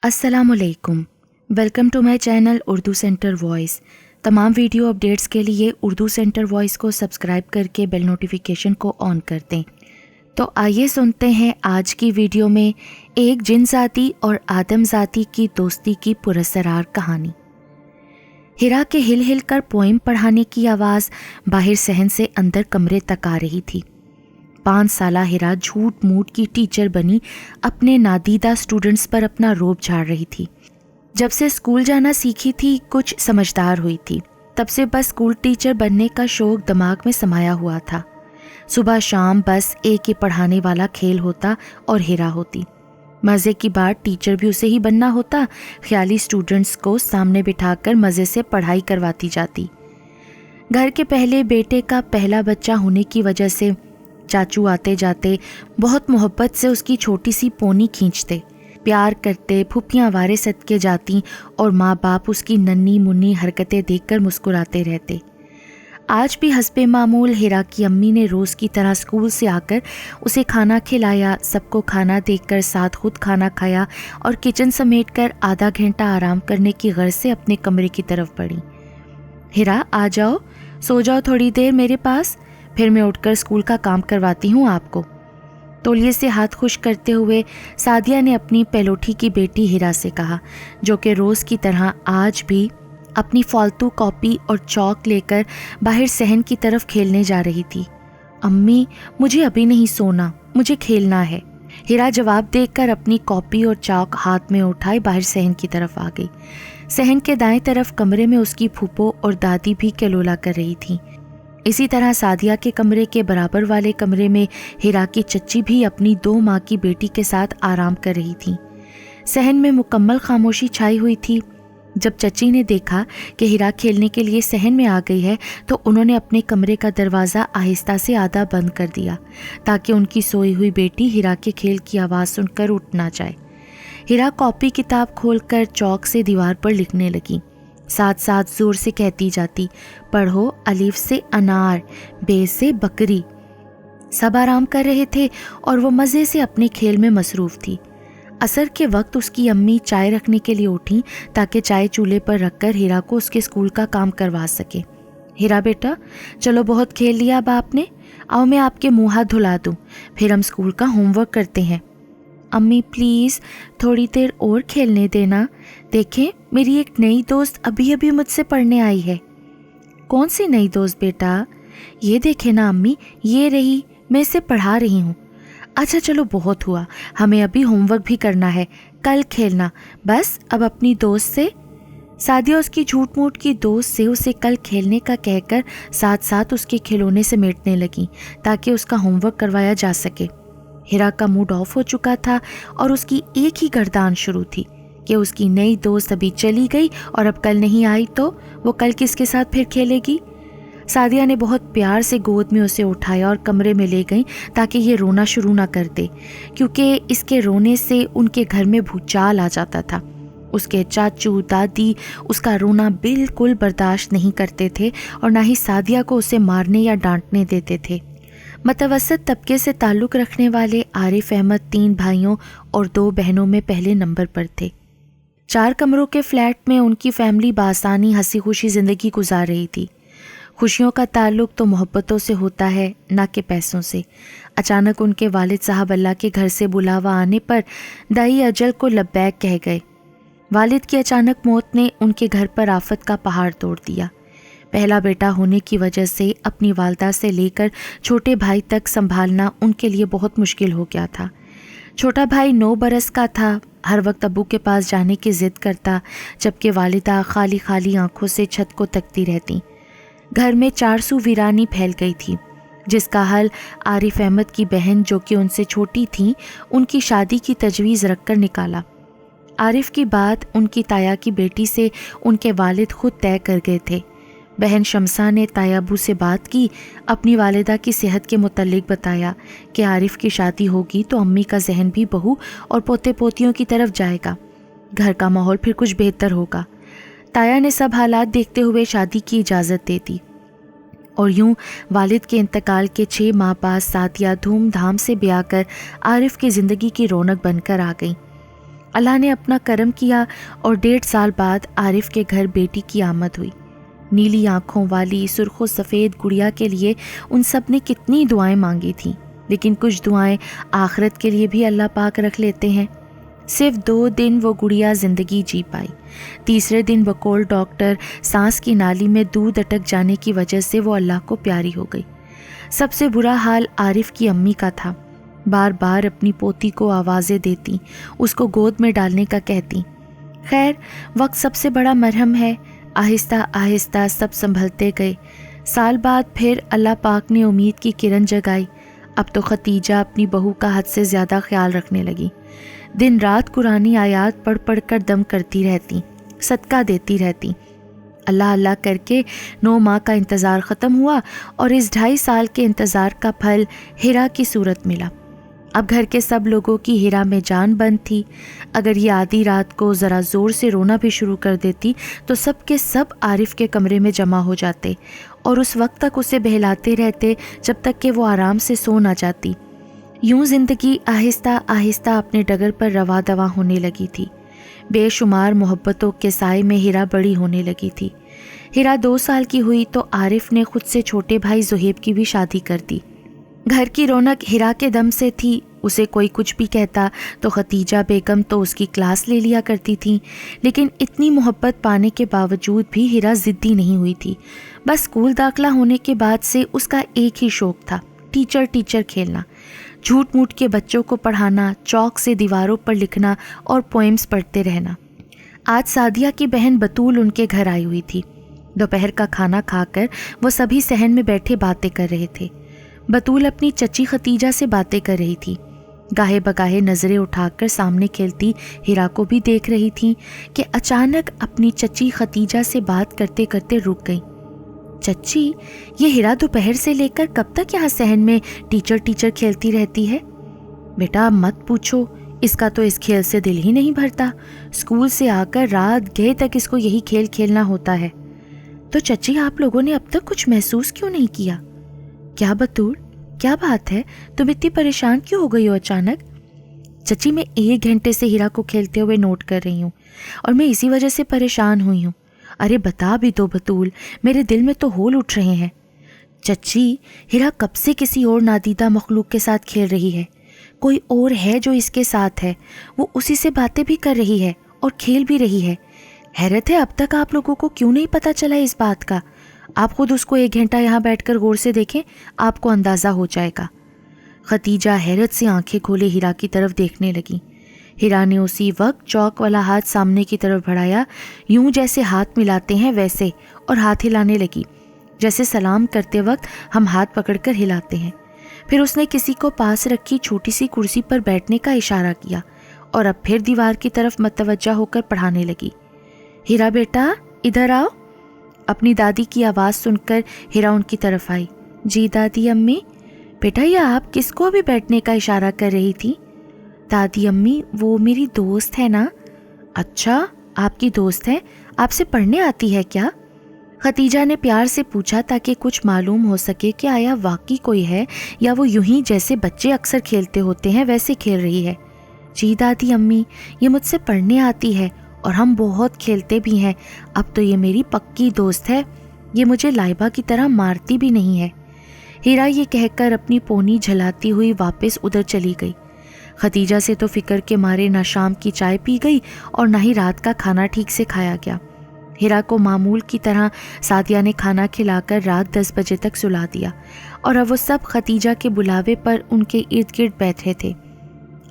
السلام علیکم، welcome to my channel Urdu centre voice. تمام ویڈیو اپڈیٹس کے لیے اردو سینٹر وائس کو سبسکرائب کر کے بیل نوٹیفیکیشن کو آن کر دیں۔ تو آئیے سنتے ہیں آج کی ویڈیو میں ایک جن ذاتی اور آدم ذاتی کی دوستی کی پراسرار کہانی۔ ہیرا کے ہل ہل کر پوئم پڑھانے کی آواز باہر صحن سے اندر کمرے تک آ رہی تھی۔ 5 سالہ ہیرا جھوٹ موٹ کی ٹیچر بنی اپنے نادیدہ سٹوڈنٹس پر اپنا روب جھاڑ رہی تھی۔ جب سے اسکول جانا سیکھی تھی کچھ سمجھدار ہوئی تھی، تب سے بس اسکول ٹیچر بننے کا شوق دماغ میں سمایا ہوا تھا۔ صبح شام بس ایک ہی پڑھانے والا کھیل ہوتا اور ہیرا ہوتی۔ مزے کی بات ٹیچر بھی اسے ہی بننا ہوتا، خیالی سٹوڈنٹس کو سامنے بٹھا کر مزے سے پڑھائی کرواتی جاتی۔ گھر کے پہلے بیٹے کا پہلا بچہ ہونے کی وجہ سے چاچو آتے جاتے بہت محبت سے اس کی چھوٹی سی پونی کھینچتے، پیار کرتے، پھوپھیاں وارے صدقے جاتی اور ماں باپ اس کی ننھی منھی حرکتیں دیکھ کر مسکراتے رہتے۔ آج بھی حسب معمول ہیرا کی امی نے روز کی طرح اسکول سے آ کر اسے کھانا کھلایا، سب کو کھانا دیکھ کر ساتھ خود کھانا کھایا اور کچن سمیٹ کر آدھا گھنٹہ آرام کرنے کی غرض سے اپنے کمرے کی طرف بڑھی۔ ہیرا آ جاؤ، سو جاؤ تھوڑی دیر میرے پاس، پھر میں اٹھ کر اسکول کا کام کرواتی ہوں آپ کو۔ تولیے سے ہاتھ خشک کرتے ہوئے سعدیہ نے اپنی پہلوٹھی کی بیٹی ہیرا سے کہا، جو کہ روز کی طرح آج بھی اپنی فالتو کاپی اور چاک لے کر باہر صحن کی طرف کھیلنے جا رہی تھی۔ امی مجھے ابھی نہیں سونا، مجھے کھیلنا ہے۔ ہیرا جواب دے کر اپنی کاپی اور چاک ہاتھ میں اٹھائے باہر صحن کی طرف آ گئی۔ صحن کے دائیں طرف کمرے میں اس کی پھوپھو اور دادی بھی کلولا کر رہی تھیں۔ اسی طرح سعدیہ کے کمرے کے برابر والے کمرے میں ہیرا کی چچی بھی اپنی 2 ماہ کی بیٹی کے ساتھ آرام کر رہی تھیں۔ صحن میں مکمل خاموشی چھائی ہوئی تھی۔ جب چچی نے دیکھا کہ ہیرا کھیلنے کے لیے صحن میں آ گئی ہے تو انہوں نے اپنے کمرے کا دروازہ آہستہ سے آدھا بند کر دیا تاکہ ان کی سوئی ہوئی بیٹی ہیرا کے کھیل کی آواز سن کر اٹھ نہ جائے۔ ہیرا کاپی کتاب کھول کر چاک سے دیوار پر لکھنے لگی، ساتھ ساتھ زور سے کہتی جاتی، پڑھو الف سے انار، بے سے بکری۔ سب آرام کر رہے تھے اور وہ مزے سے اپنے کھیل میں مصروف تھی۔ عصر کے وقت اس کی امی چائے رکھنے کے لیے اٹھیں تاکہ چائے چولہے پر رکھ کر ہیرا کو اس کے اسکول کا کام کروا سکے۔ ہیرا بیٹا چلو بہت کھیل لیا باپ نے، آؤ میں آپ کے منہ ہاتھ دھلا دوں، پھر ہم اسکول کا ہوم ورک کرتے ہیں۔ امی پلیز تھوڑی دیر اور کھیلنے دینا، دیکھیں میری ایک نئی دوست ابھی ابھی مجھ سے پڑھنے آئی ہے۔ کون سی نئی دوست بیٹا؟ یہ دیکھیں نا امی، یہ رہی، میں اسے پڑھا رہی ہوں۔ اچھا چلو بہت ہوا، ہمیں ابھی ہوم ورک بھی کرنا ہے، کل کھیلنا، بس اب اپنی دوست سے۔ سعدیہ اس کی جھوٹ موٹ کی دوست سے اسے کل کھیلنے کا کہہ کر ساتھ ساتھ اس کے کھلونے سمیٹنے لگیں تاکہ اس کا ہوم ورک کروایا جا سکے۔ ہیرا کا موڈ آف ہو چکا تھا اور اس کی ایک ہی گردان شروع تھی کہ اس کی نئی دوست ابھی چلی گئی اور اب کل نہیں آئی تو وہ کل کس کے ساتھ پھر کھیلے گی۔ سعدیہ نے بہت پیار سے گود میں اسے اٹھایا اور کمرے میں لے گئیں تاکہ یہ رونا شروع نہ کر دے، کیونکہ اس کے رونے سے ان کے گھر میں بھوچال آ جاتا تھا۔ اس کے چاچو دادی اس کا رونا بالکل برداشت نہیں کرتے تھے اور نہ ہی سعدیہ کو اسے مارنے یا ڈانٹنے دیتے تھے۔ متوسط طبقے سے تعلق رکھنے والے عارف احمد 3 بھائیوں اور 2 بہنوں میں پہلے نمبر پر تھے۔ 4 کمروں کے فلیٹ میں ان کی فیملی بآسانی ہنسی خوشی زندگی گزار رہی تھی۔ خوشیوں کا تعلق تو محبتوں سے ہوتا ہے، نہ کہ پیسوں سے۔ اچانک ان کے والد صاحب اللہ کے گھر سے بلاوا آنے پر دائی اجل کو لبیک کہہ گئے۔ والد کی اچانک موت نے ان کے گھر پر آفت کا پہاڑ توڑ دیا۔ پہلا بیٹا ہونے کی وجہ سے اپنی والدہ سے لے کر چھوٹے بھائی تک سنبھالنا ان کے لیے بہت مشکل ہو گیا تھا۔ چھوٹا بھائی 9 برس کا تھا، ہر وقت ابو کے پاس جانے کی ضد کرتا، جبکہ والدہ خالی خالی آنکھوں سے چھت کو تکتی رہتی۔ گھر میں 400 ویرانی پھیل گئی تھی، جس کا حل عارف احمد کی بہن جو کہ ان سے چھوٹی تھیں ان کی شادی کی تجویز رکھ کر نکالا۔ عارف کی بات ان کی تایا کی بیٹی سے ان کے والد خود طے کر گئے تھے۔ بہن شمسا نے تایا ابو سے بات کی، اپنی والدہ کی صحت کے متعلق بتایا کہ عارف کی شادی ہوگی تو امی کا ذہن بھی بہو اور پوتے پوتیوں کی طرف جائے گا، گھر کا ماحول پھر کچھ بہتر ہوگا۔ تایا نے سب حالات دیکھتے ہوئے شادی کی اجازت دے دی اور یوں والد کے انتقال کے 6 ماہ بعد سعدیہ دھوم دھام سے بیاہ کر عارف کی زندگی کی رونق بن کر آ گئی۔ اللہ نے اپنا کرم کیا اور 1.5 سال بعد عارف کے گھر بیٹی کی آمد ہوئی۔ نیلی آنکھوں والی سرخ و سفید گڑیا کے لیے ان سب نے کتنی دعائیں مانگی تھیں، لیکن کچھ دعائیں آخرت کے لیے بھی اللہ پاک رکھ لیتے ہیں۔ صرف 2 دن وہ گڑیا زندگی جی پائی۔ تیسرے دن بقول ڈاکٹر سانس کی نالی میں دودھ اٹک جانے کی وجہ سے وہ اللہ کو پیاری ہو گئی۔ سب سے برا حال عارف کی امی کا تھا۔ بار بار اپنی پوتی کو آوازیں دیتی، اس کو گود میں ڈالنے کا کہتی۔ خیر، وقت سب سے بڑا مرہم ہے، آہستہ آہستہ سب سنبھلتے گئے۔ سال بعد پھر اللہ پاک نے امید کی کرن جگائی۔ اب تو ختیجہ اپنی بہو کا حد سے زیادہ خیال رکھنے لگی۔ دن رات قرآنی آیات پڑھ پڑھ کر دم کرتی رہتی، صدقہ دیتی رہتی۔ اللہ اللہ کر کے 9 ماہ کا انتظار ختم ہوا اور اس 2.5 سال کے انتظار کا پھل ہیرا کی صورت ملا۔ اب گھر کے سب لوگوں کی ہیرا میں جان بند تھی۔ اگر یہ آدھی رات کو ذرا زور سے رونا بھی شروع کر دیتی تو سب کے سب عارف کے کمرے میں جمع ہو جاتے اور اس وقت تک اسے بہلاتے رہتے جب تک کہ وہ آرام سے سو نہ جاتی۔ یوں زندگی آہستہ آہستہ اپنے ڈگر پر رواں دواں ہونے لگی تھی۔ بے شمار محبتوں کے سائے میں ہیرا بڑی ہونے لگی تھی۔ ہیرا 2 سال کی ہوئی تو عارف نے خود سے چھوٹے بھائی زہیب کی بھی شادی کر دی۔ گھر کی رونق ہیرا کے دم سے تھی۔ اسے کوئی کچھ بھی کہتا تو ختیجہ بیگم تو اس کی کلاس لے لیا کرتی تھیں، لیکن اتنی محبت پانے کے باوجود بھی ہیرا ضدی نہیں ہوئی تھی۔ بس اسکول داخلہ ہونے کے بعد سے اس کا ایک ہی شوق تھا، ٹیچر کھیلنا، جھوٹ موٹ کے بچوں کو پڑھانا، چاک سے دیواروں پر لکھنا اور پوئمز پڑھتے رہنا۔ آج سعدیہ کی بہن بطول ان کے گھر آئی ہوئی تھی۔ دوپہر کا کھانا کھا کر وہ سبھی صحن میں بیٹھے باتیں کر رہے تھے۔ بطول اپنی چچی ختیجہ سے باتیں کر رہی تھی۔ گاہے بگاہے نظریں اٹھا کر سامنے کھیلتی ہیرا کو بھی دیکھ رہی تھی کہ اچانک اپنی چچی ختیجہ سے بات کرتے کرتے رک گئی۔ چچی، یہ ہیرا دوپہر سے لے کر کب تک یہاں صحن میں ٹیچر کھیلتی رہتی ہے؟ بیٹا اب مت پوچھو، اس کا تو اس کھیل سے دل ہی نہیں بھرتا۔ اسکول سے آ کر رات گئے تک اس کو یہی کھیل کھیلنا ہوتا ہے۔ تو چچی، آپ لوگوں نے اب تک کچھ محسوس کیوں نہیں کیا؟ کیا بطول، کیا بات ہے؟ تم اتنی پریشان کیوں ہو گئی ہو اچانک؟ چچی، میں 1 گھنٹے سے ہیرا کو کھیلتے ہوئے نوٹ کر رہی ہوں اور میں اسی وجہ سے پریشان ہوئی ہوں۔ ارے بتا بھی دو بطول، میرے دل میں تو ہول اٹھ رہے ہیں۔ چچی، ہیرا کب سے کسی اور نادیدہ مخلوق کے ساتھ کھیل رہی ہے۔ کوئی اور ہے جو اس کے ساتھ ہے، وہ اسی سے باتیں بھی کر رہی ہے اور کھیل بھی رہی ہے۔ حیرت ہے اب تک آپ لوگوں کو کیوں نہیں پتہ چلا اس بات کا۔ آپ خود اس کو 1 گھنٹہ یہاں بیٹھ کر غور سے دیکھیں، آپ کو اندازہ ہو جائے گا۔ ختیجہ حیرت سے آنکھیں کھولے ہیرا کی طرف دیکھنے لگی۔ ہیرا نے اسی وقت چوک والا ہاتھ سامنے کی طرف بڑھایا، یوں جیسے ہاتھ ملاتے ہیں ویسے، اور ہاتھ ہلانے لگی جیسے سلام کرتے وقت ہم ہاتھ پکڑ کر ہلاتے ہیں۔ پھر اس نے کسی کو پاس رکھی چھوٹی سی کرسی پر بیٹھنے کا اشارہ کیا اور اب پھر دیوار کی طرف متوجہ ہو کر پڑھانے لگی۔ ہیرا بیٹا ادھر آؤ۔ اپنی دادی کی آواز سن کر ہیرا ان کی طرف آئی۔ جی دادی امی۔ بیٹا یہ آپ کس کو بھی بیٹھنے کا اشارہ کر رہی تھی؟ دادی امی وہ میری دوست ہے نا۔ اچھا آپ کی دوست ہے، آپ سے پڑھنے آتی ہے کیا؟ ختیجہ نے پیار سے پوچھا تاکہ کچھ معلوم ہو سکے کہ آیا واقعی کوئی ہے یا وہ یوں ہی جیسے بچے اکثر کھیلتے ہوتے ہیں ویسے کھیل رہی ہے۔ جی دادی امی، یہ مجھ سے پڑھنے آتی ہے اور ہم بہت کھیلتے بھی ہیں۔ اب تو یہ میری پکی دوست ہے، یہ مجھے لائبہ کی طرح مارتی بھی نہیں ہے۔ ہیرا یہ کہہ کر اپنی پونی جھلاتی ہوئی واپس ادھر چلی گئی۔ ختیجہ سے تو فکر کے مارے نہ شام کی چائے پی گئی اور نہ ہی رات کا کھانا ٹھیک سے کھایا گیا۔ ہیرا کو معمول کی طرح سعدیہ نے کھانا کھلا کر رات 10 بجے تک سلا دیا اور اب وہ سب ختیجہ کے بلاوے پر ان کے ارد گرد بیٹھے تھے۔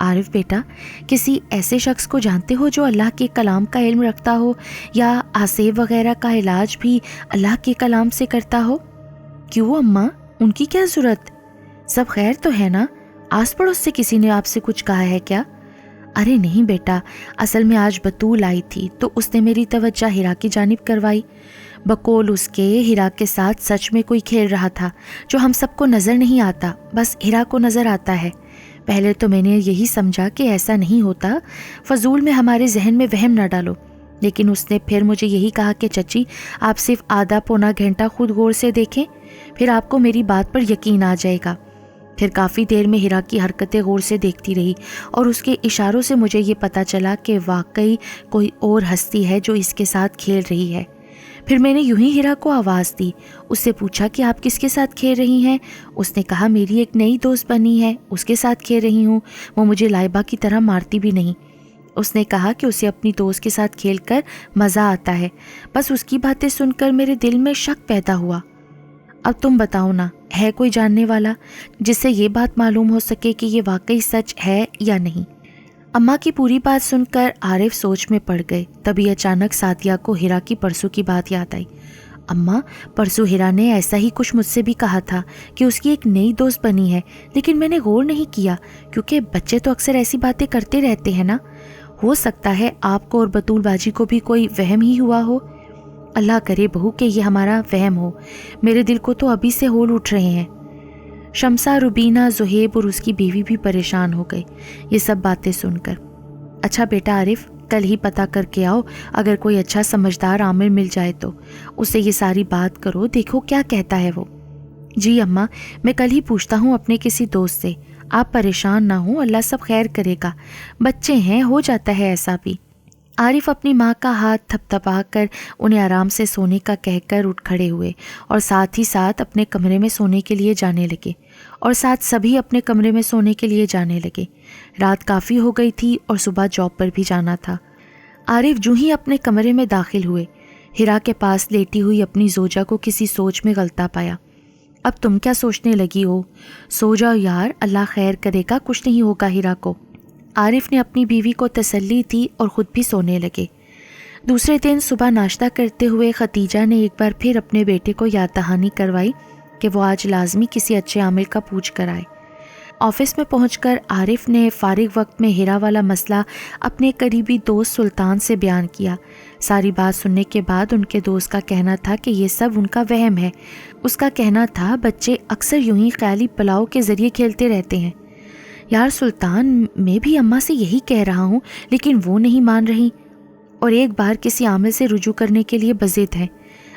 عارف بیٹا، کسی ایسے شخص کو جانتے ہو جو اللہ کے کلام کا علم رکھتا ہو یا آسیب وغیرہ کا علاج بھی اللہ کے کلام سے کرتا ہو؟ کیوں اماں، ان کی کیا ضرورت؟ سب خیر تو ہے نا؟ آس پڑوس سے کسی نے آپ سے کچھ کہا ہے کیا؟ ارے نہیں بیٹا، اصل میں آج بطول آئی تھی تو اس نے میری توجہ ہیرا کی جانب کروائی۔ بقول اس کے ہیرا کے ساتھ سچ میں کوئی کھیل رہا تھا جو ہم سب کو نظر نہیں آتا، بس ہیرا کو نظر آتا ہے۔ پہلے تو میں نے یہی سمجھا کہ ایسا نہیں ہوتا، فضول میں ہمارے ذہن میں وہم نہ ڈالو، لیکن اس نے پھر مجھے یہی کہا کہ چچی آپ صرف آدھا پونا گھنٹہ خود غور سے دیکھیں، پھر آپ کو میری بات پر یقین آ جائے گا۔ پھر کافی دیر میں ہیرا کی حرکتیں غور سے دیکھتی رہی اور اس کے اشاروں سے مجھے یہ پتہ چلا کہ واقعی کوئی اور ہستی ہے جو اس کے ساتھ کھیل رہی ہے۔ پھر میں نے یوں ہی ہیرا کو آواز دی، اس سے پوچھا کہ آپ کس کے ساتھ کھیل رہی ہیں؟ اس نے کہا میری ایک نئی دوست بنی ہے، اس کے ساتھ کھیل رہی ہوں، وہ مجھے لائبہ کی طرح مارتی بھی نہیں۔ اس نے کہا کہ اسے اپنی دوست کے ساتھ کھیل کر مزہ آتا ہے۔ بس اس کی باتیں سن کر میرے دل میں شک پیدا ہوا۔ اب تم بتاؤ نا، ہے کوئی جاننے والا جس سے یہ بات معلوم ہو سکے کہ یہ واقعی سچ ہے یا نہیں؟ اماں کی پوری بات سن کر عارف سوچ میں پڑ گئے۔ تبھی اچانک سعدیہ کو ہیرا کی پرسوں کی بات یاد آئی۔ اماں، پرسوں ہیرا نے ایسا ہی کچھ مجھ سے بھی کہا تھا کہ اس کی ایک نئی دوست بنی ہے، لیکن میں نے غور نہیں کیا کیونکہ بچے تو اکثر ایسی باتیں کرتے رہتے ہیں نا۔ ہو سکتا ہے آپ کو اور بطول باجی کو بھی کوئی وہم ہی ہوا ہو۔ اللہ کرے بہو کہ یہ ہمارا وہم ہو، میرے دل کو تو ابھی سے ہول اٹھ رہے ہیں۔ شمسہ، روبینہ، زہیب اور اس کی بیوی بھی پریشان ہو گئے یہ سب باتیں سن کر۔ اچھا بیٹا عارف، کل ہی پتہ کر کے آؤ، اگر کوئی اچھا سمجھدار عامل مل جائے تو اسے یہ ساری بات کرو، دیکھو کیا کہتا ہے وہ۔ جی اماں، میں کل ہی پوچھتا ہوں اپنے کسی دوست سے، آپ پریشان نہ ہوں، اللہ سب خیر کرے گا، بچے ہیں، ہو جاتا ہے ایسا بھی۔ عارف اپنی ماں کا ہاتھ تھپ تھپا کر انہیں آرام سے سونے کا کہہ کر اٹھ کھڑے ہوئے اور ساتھ ہی ساتھ اپنے کمرے میں سونے کے لیے جانے لگے، اور ساتھ سبھی اپنے کمرے میں سونے کے لیے جانے لگے۔ رات کافی ہو گئی تھی اور صبح جاب پر بھی جانا تھا۔ عارف جو ہی اپنے کمرے میں داخل ہوئے، ہیرا کے پاس لیٹی ہوئی اپنی زوجہ کو کسی سوچ میں غلطہ پایا۔ اب تم کیا سوچنے لگی ہو؟ سو جاؤ یار، اللہ خیر کرے گا، کچھ نہیں ہوگا ہیرا کو۔ عارف نے اپنی بیوی کو تسلی دی اور خود بھی سونے لگے۔ دوسرے دن صبح ناشتہ کرتے ہوئے ختیجہ نے ایک بار پھر اپنے بیٹے کو یاد دہانی کروائی کہ وہ آج لازمی کسی اچھے عامل کا پوچھ کر آئے۔ آفس میں پہنچ کر عارف نے فارغ وقت میں ہیرا والا مسئلہ اپنے قریبی دوست سلطان سے بیان کیا۔ ساری بات سننے کے بعد ان کے دوست کا کہنا تھا کہ یہ سب ان کا وہم ہے۔ اس کا کہنا تھا بچے اکثر یوں ہی خیالی پلاؤ کے ذریعے کھیلتے رہتے ہیں۔ یار سلطان، میں بھی اماں سے یہی کہہ رہا ہوں لیکن وہ نہیں مان رہی اور ایک بار کسی عامل سے رجوع کرنے کے لیے بضد ہے۔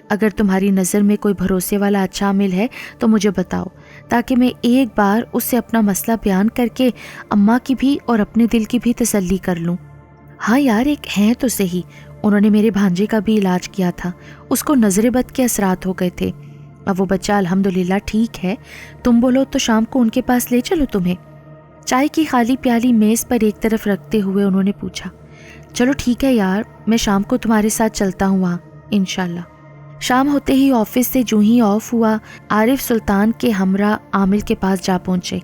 اگر تمہاری نظر میں کوئی بھروسے والا اچھا عامل ہے تو مجھے بتاؤ تاکہ میں ایک بار اس سے اپنا مسئلہ بیان کر کے اماں کی بھی اور اپنے دل کی بھی تسلی کر لوں۔ ہاں یار، ایک ہیں تو صحیح، انہوں نے میرے بھانجے کا بھی علاج کیا تھا، اس کو نظر بد کے اثرات ہو گئے تھے، اب وہ بچہ الحمدللہ ٹھیک ہے۔ تم بولو تو شام کو ان کے پاس لے چلو تمہیں۔ چائے کی خالی پیالی میز پر ایک طرف رکھتے ہوئے انہوں نے پوچھا۔ چلو ٹھیک ہے یار، میں شام کو تمہارے ساتھ چلتا ہوں وہاں انشاءاللہ۔ شام ہوتے ہی آفس سے جو ہی آف ہوا، عارف سلطان کے ہمراہ عامل کے پاس جا پہنچے۔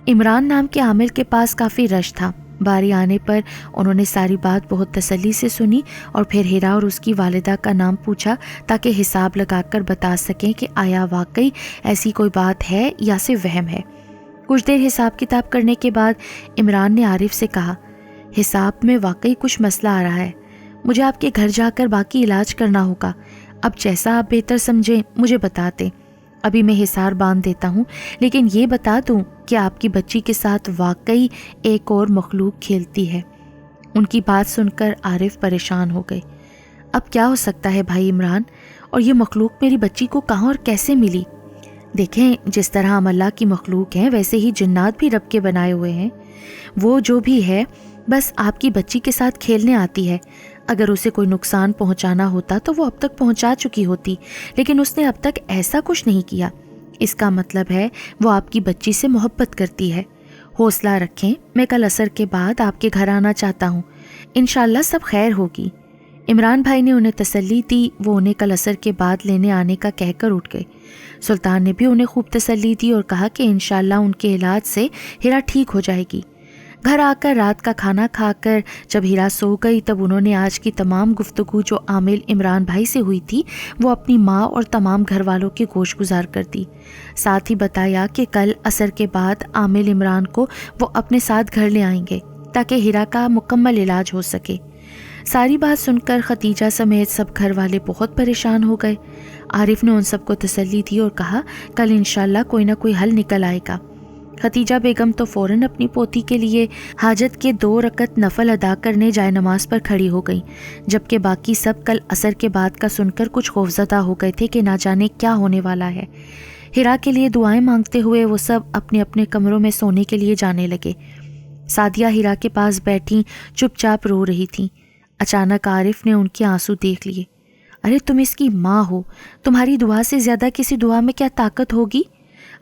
عمران نام کے عامل کے پاس کافی رش تھا۔ باری آنے پر انہوں نے ساری بات بہت تسلی سے سنی اور پھر ہیرا اور اس کی والدہ کا نام پوچھا تاکہ حساب لگا کر بتا سکیں کہ آیا واقعی ایسی کوئی بات ہے یا صرف وہم ہے۔ کچھ دیر حساب کتاب کرنے کے بعد عمران نے عارف سے کہا، حساب میں واقعی کچھ مسئلہ آ رہا ہے، مجھے آپ کے گھر جا کر باقی علاج کرنا ہوگا، اب جیسا آپ بہتر سمجھیں مجھے بتا دیں۔ ابھی میں حصار باندھ دیتا ہوں، لیکن یہ بتا دوں کہ آپ کی بچی کے ساتھ واقعی ایک اور مخلوق کھیلتی ہے۔ ان کی بات سن کر عارف پریشان ہو گئے۔ اب کیا ہو سکتا ہے بھائی عمران، اور یہ مخلوق میری بچی کو کہاں اور کیسے ملی؟ دیکھیں، جس طرح ہم اللہ کی مخلوق ہیں ویسے ہی جنات بھی رب کے بنائے ہوئے ہیں، وہ جو بھی ہے بس آپ کی بچی کے ساتھ کھیلنے آتی ہے۔ اگر اسے کوئی نقصان پہنچانا ہوتا تو وہ اب تک پہنچا چکی ہوتی، لیکن اس نے اب تک ایسا کچھ نہیں کیا۔ اس کا مطلب ہے وہ آپ کی بچی سے محبت کرتی ہے۔ حوصلہ رکھیں، میں کل عصر کے بعد آپ کے گھر آنا چاہتا ہوں، انشاءاللہ سب خیر ہوگی۔ عمران بھائی نے انہیں تسلی دی، وہ انہیں کل عصر کے بعد لینے آنے کا کہہ کر اٹھ گئے۔ سلطان نے بھی انہیں خوب تسلی دی اور کہا کہ انشاءاللہ ان کے علاج سے ہیرا ٹھیک ہو جائے گی۔ گھر آ کر رات کا کھانا کھا کر جب ہیرا سو گئی تب انہوں نے آج کی تمام گفتگو جو عامل عمران بھائی سے ہوئی تھی وہ اپنی ماں اور تمام گھر والوں کی گوش گزار کر دی۔ ساتھ ہی بتایا کہ کل عصر کے بعد عامل عمران کو وہ اپنے ساتھ گھر لے آئیں گے تاکہ ہیرا کا مکمل علاج ہو سکے۔ ساری بات سن کر ختیجہ سمیت سب گھر والے بہت پریشان ہو گئے۔ عارف نے ان سب کو تسلی دی اور کہا کل انشاءاللہ کوئی نہ کوئی حل نکل آئے گا۔ ختیجہ بیگم تو فوراً اپنی پوتی کے لیے حاجت کے 2 رکعت نفل ادا کرنے جائے نماز پر کھڑی ہو گئی، جبکہ باقی سب کل عصر کے بعد کا سن کر کچھ خوفزدہ ہو گئے تھے کہ نہ جانے کیا ہونے والا ہے۔ ہیرا کے لیے دعائیں مانگتے ہوئے وہ سب اپنے اپنے کمروں میں سونے کے لیے جانے لگے۔ سعدیہ ہیرا کے پاس بیٹھی چپ چاپ رو رہی تھیں۔ اچانک عارف نے ان کے آنسو دیکھ لیے۔ ارے تم اس کی ماں ہو، تمہاری دعا سے زیادہ کسی دعا میں کیا طاقت ہوگی؟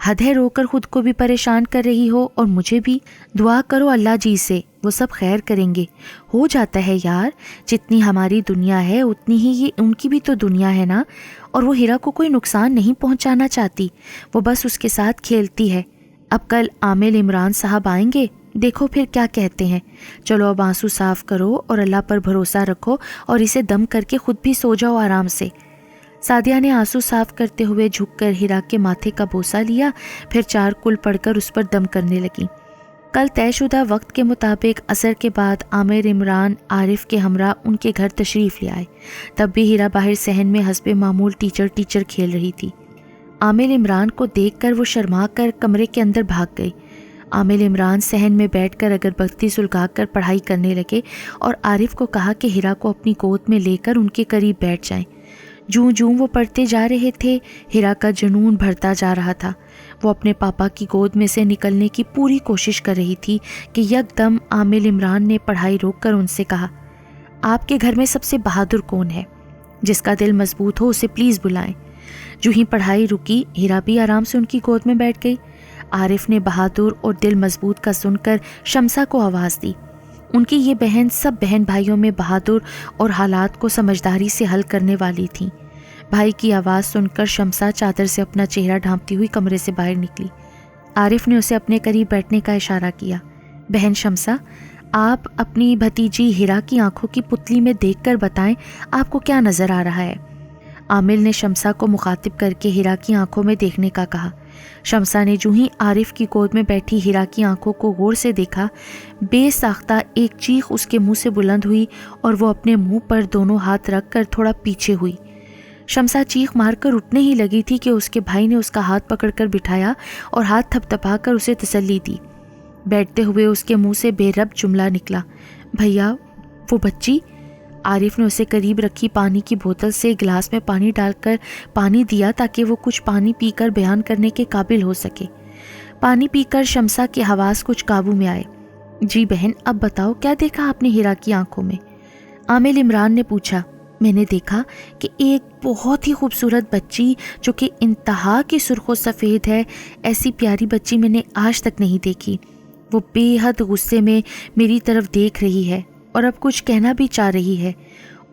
حد ہے رو کر خود کو بھی پریشان کر رہی ہو اور مجھے بھی۔ دعا کرو اللہ جی سے، وہ سب خیر کریں گے۔ ہو جاتا ہے یار، جتنی ہماری دنیا ہے اتنی ہی یہ ان کی بھی تو دنیا ہے نا۔ اور وہ ہیرا کو کوئی نقصان نہیں پہنچانا چاہتی، وہ بس اس کے ساتھ کھیلتی ہے۔ اب کل عامل عمران صاحب آئیں گے، دیکھو پھر کیا کہتے ہیں۔ چلو اب آنسو صاف کرو اور اللہ پر بھروسہ رکھو اور اسے دم کر کے خود بھی سو جاؤ آرام سے۔ سعدیہ نے آنسو صاف کرتے ہوئے جھک کر ہیرا کے ماتھے کا بوسہ لیا، پھر 4 کل پڑھ کر اس پر دم کرنے لگی۔ کل طے شدہ وقت کے مطابق عصر کے بعد عامر عمران عارف کے ہمراہ ان کے گھر تشریف لے آئے۔ تب بھی ہیرا باہر صحن میں حسب معمول ٹیچر کھیل رہی تھی۔ عامر عمران کو دیکھ کر وہ شرما کر کمرے کے اندر بھاگ گئی۔ عامر عمران صحن میں بیٹھ کر اگربتی سلگا کر پڑھائی کرنے لگے اور عارف کو کہا کہ ہیرا کو اپنی گود میں لے کر ان کے قریب بیٹھ جائیں۔ جوں جوں وہ پڑھتے جا رہے تھے، ہیرا کا جنون بڑھتا جا رہا تھا۔ وہ اپنے پاپا کی گود میں سے نکلنے کی پوری کوشش کر رہی تھی کہ یک دم عامر عمران نے پڑھائی روک کر ان سے کہا، آپ کے گھر میں سب سے بہادر کون ہے؟ جس کا دل مضبوط ہو اسے پلیز بلائیں۔ جو ہی پڑھائی رکی، ہیرا بھی آرام سے ان کی گود میں بیٹھ گئی۔ عارف نے بہادر اور دل مضبوط کا سن کر شمسا کو آواز دی۔ ان کی یہ بہن سب بہن بھائیوں میں بہادر اور حالات کو سمجھداری سے حل کرنے والی تھیں۔ بھائی کی آواز سن کر شمسا چادر سے اپنا چہرہ ڈھانپتی ہوئی کمرے سے باہر نکلی۔ عارف نے اسے اپنے قریب بیٹھنے کا اشارہ کیا۔ بہن شمسا، آپ اپنی بھتیجی ہیرا کی آنکھوں کی پتلی میں دیکھ کر بتائیں آپ کو کیا نظر آ رہا ہے۔ عامر نے شمسا کو مخاطب کر کے ہیرا کی آنکھوں میں دیکھنے کا کہا۔ شمسا نے جو ہی عارف کی گود میں بیٹھی ہیرا کی آنکھوں کو غور سے دیکھا، بے ساختہ ایک چیخ اس کے منہ سے بلند ہوئی اور وہ اپنے منہ پر دونوں ہاتھ رکھ کر تھوڑا پیچھے ہوئی۔ شمسا چیخ مار کر اٹھنے ہی لگی تھی کہ اس کے بھائی نے اس کا ہاتھ پکڑ کر بٹھایا اور ہاتھ تھپ تھپا کر اسے تسلی دی۔ بیٹھتے ہوئے اس کے منہ سے بے ربط جملہ نکلا، بھیا وہ بچی۔ عارف نے اسے قریب رکھی پانی کی بوتل سے گلاس میں پانی ڈال کر پانی دیا تاکہ وہ کچھ پانی پی کر بیان کرنے کے قابل ہو سکے۔ پانی پی کر شمسا کے حواس کچھ قابو میں آئے۔ جی بہن، اب بتاؤ کیا دیکھا آپ نے ہیرا کی آنکھوں میں؟ عامر عمران نے پوچھا۔ میں نے دیکھا کہ ایک بہت ہی خوبصورت بچی جو کہ انتہا کی سرخ و سفید ہے، ایسی پیاری بچی میں نے آج تک نہیں دیکھی۔ وہ بے حد غصے میں میری طرف دیکھ رہی ہے اور اب کچھ کہنا بھی چاہ رہی ہے۔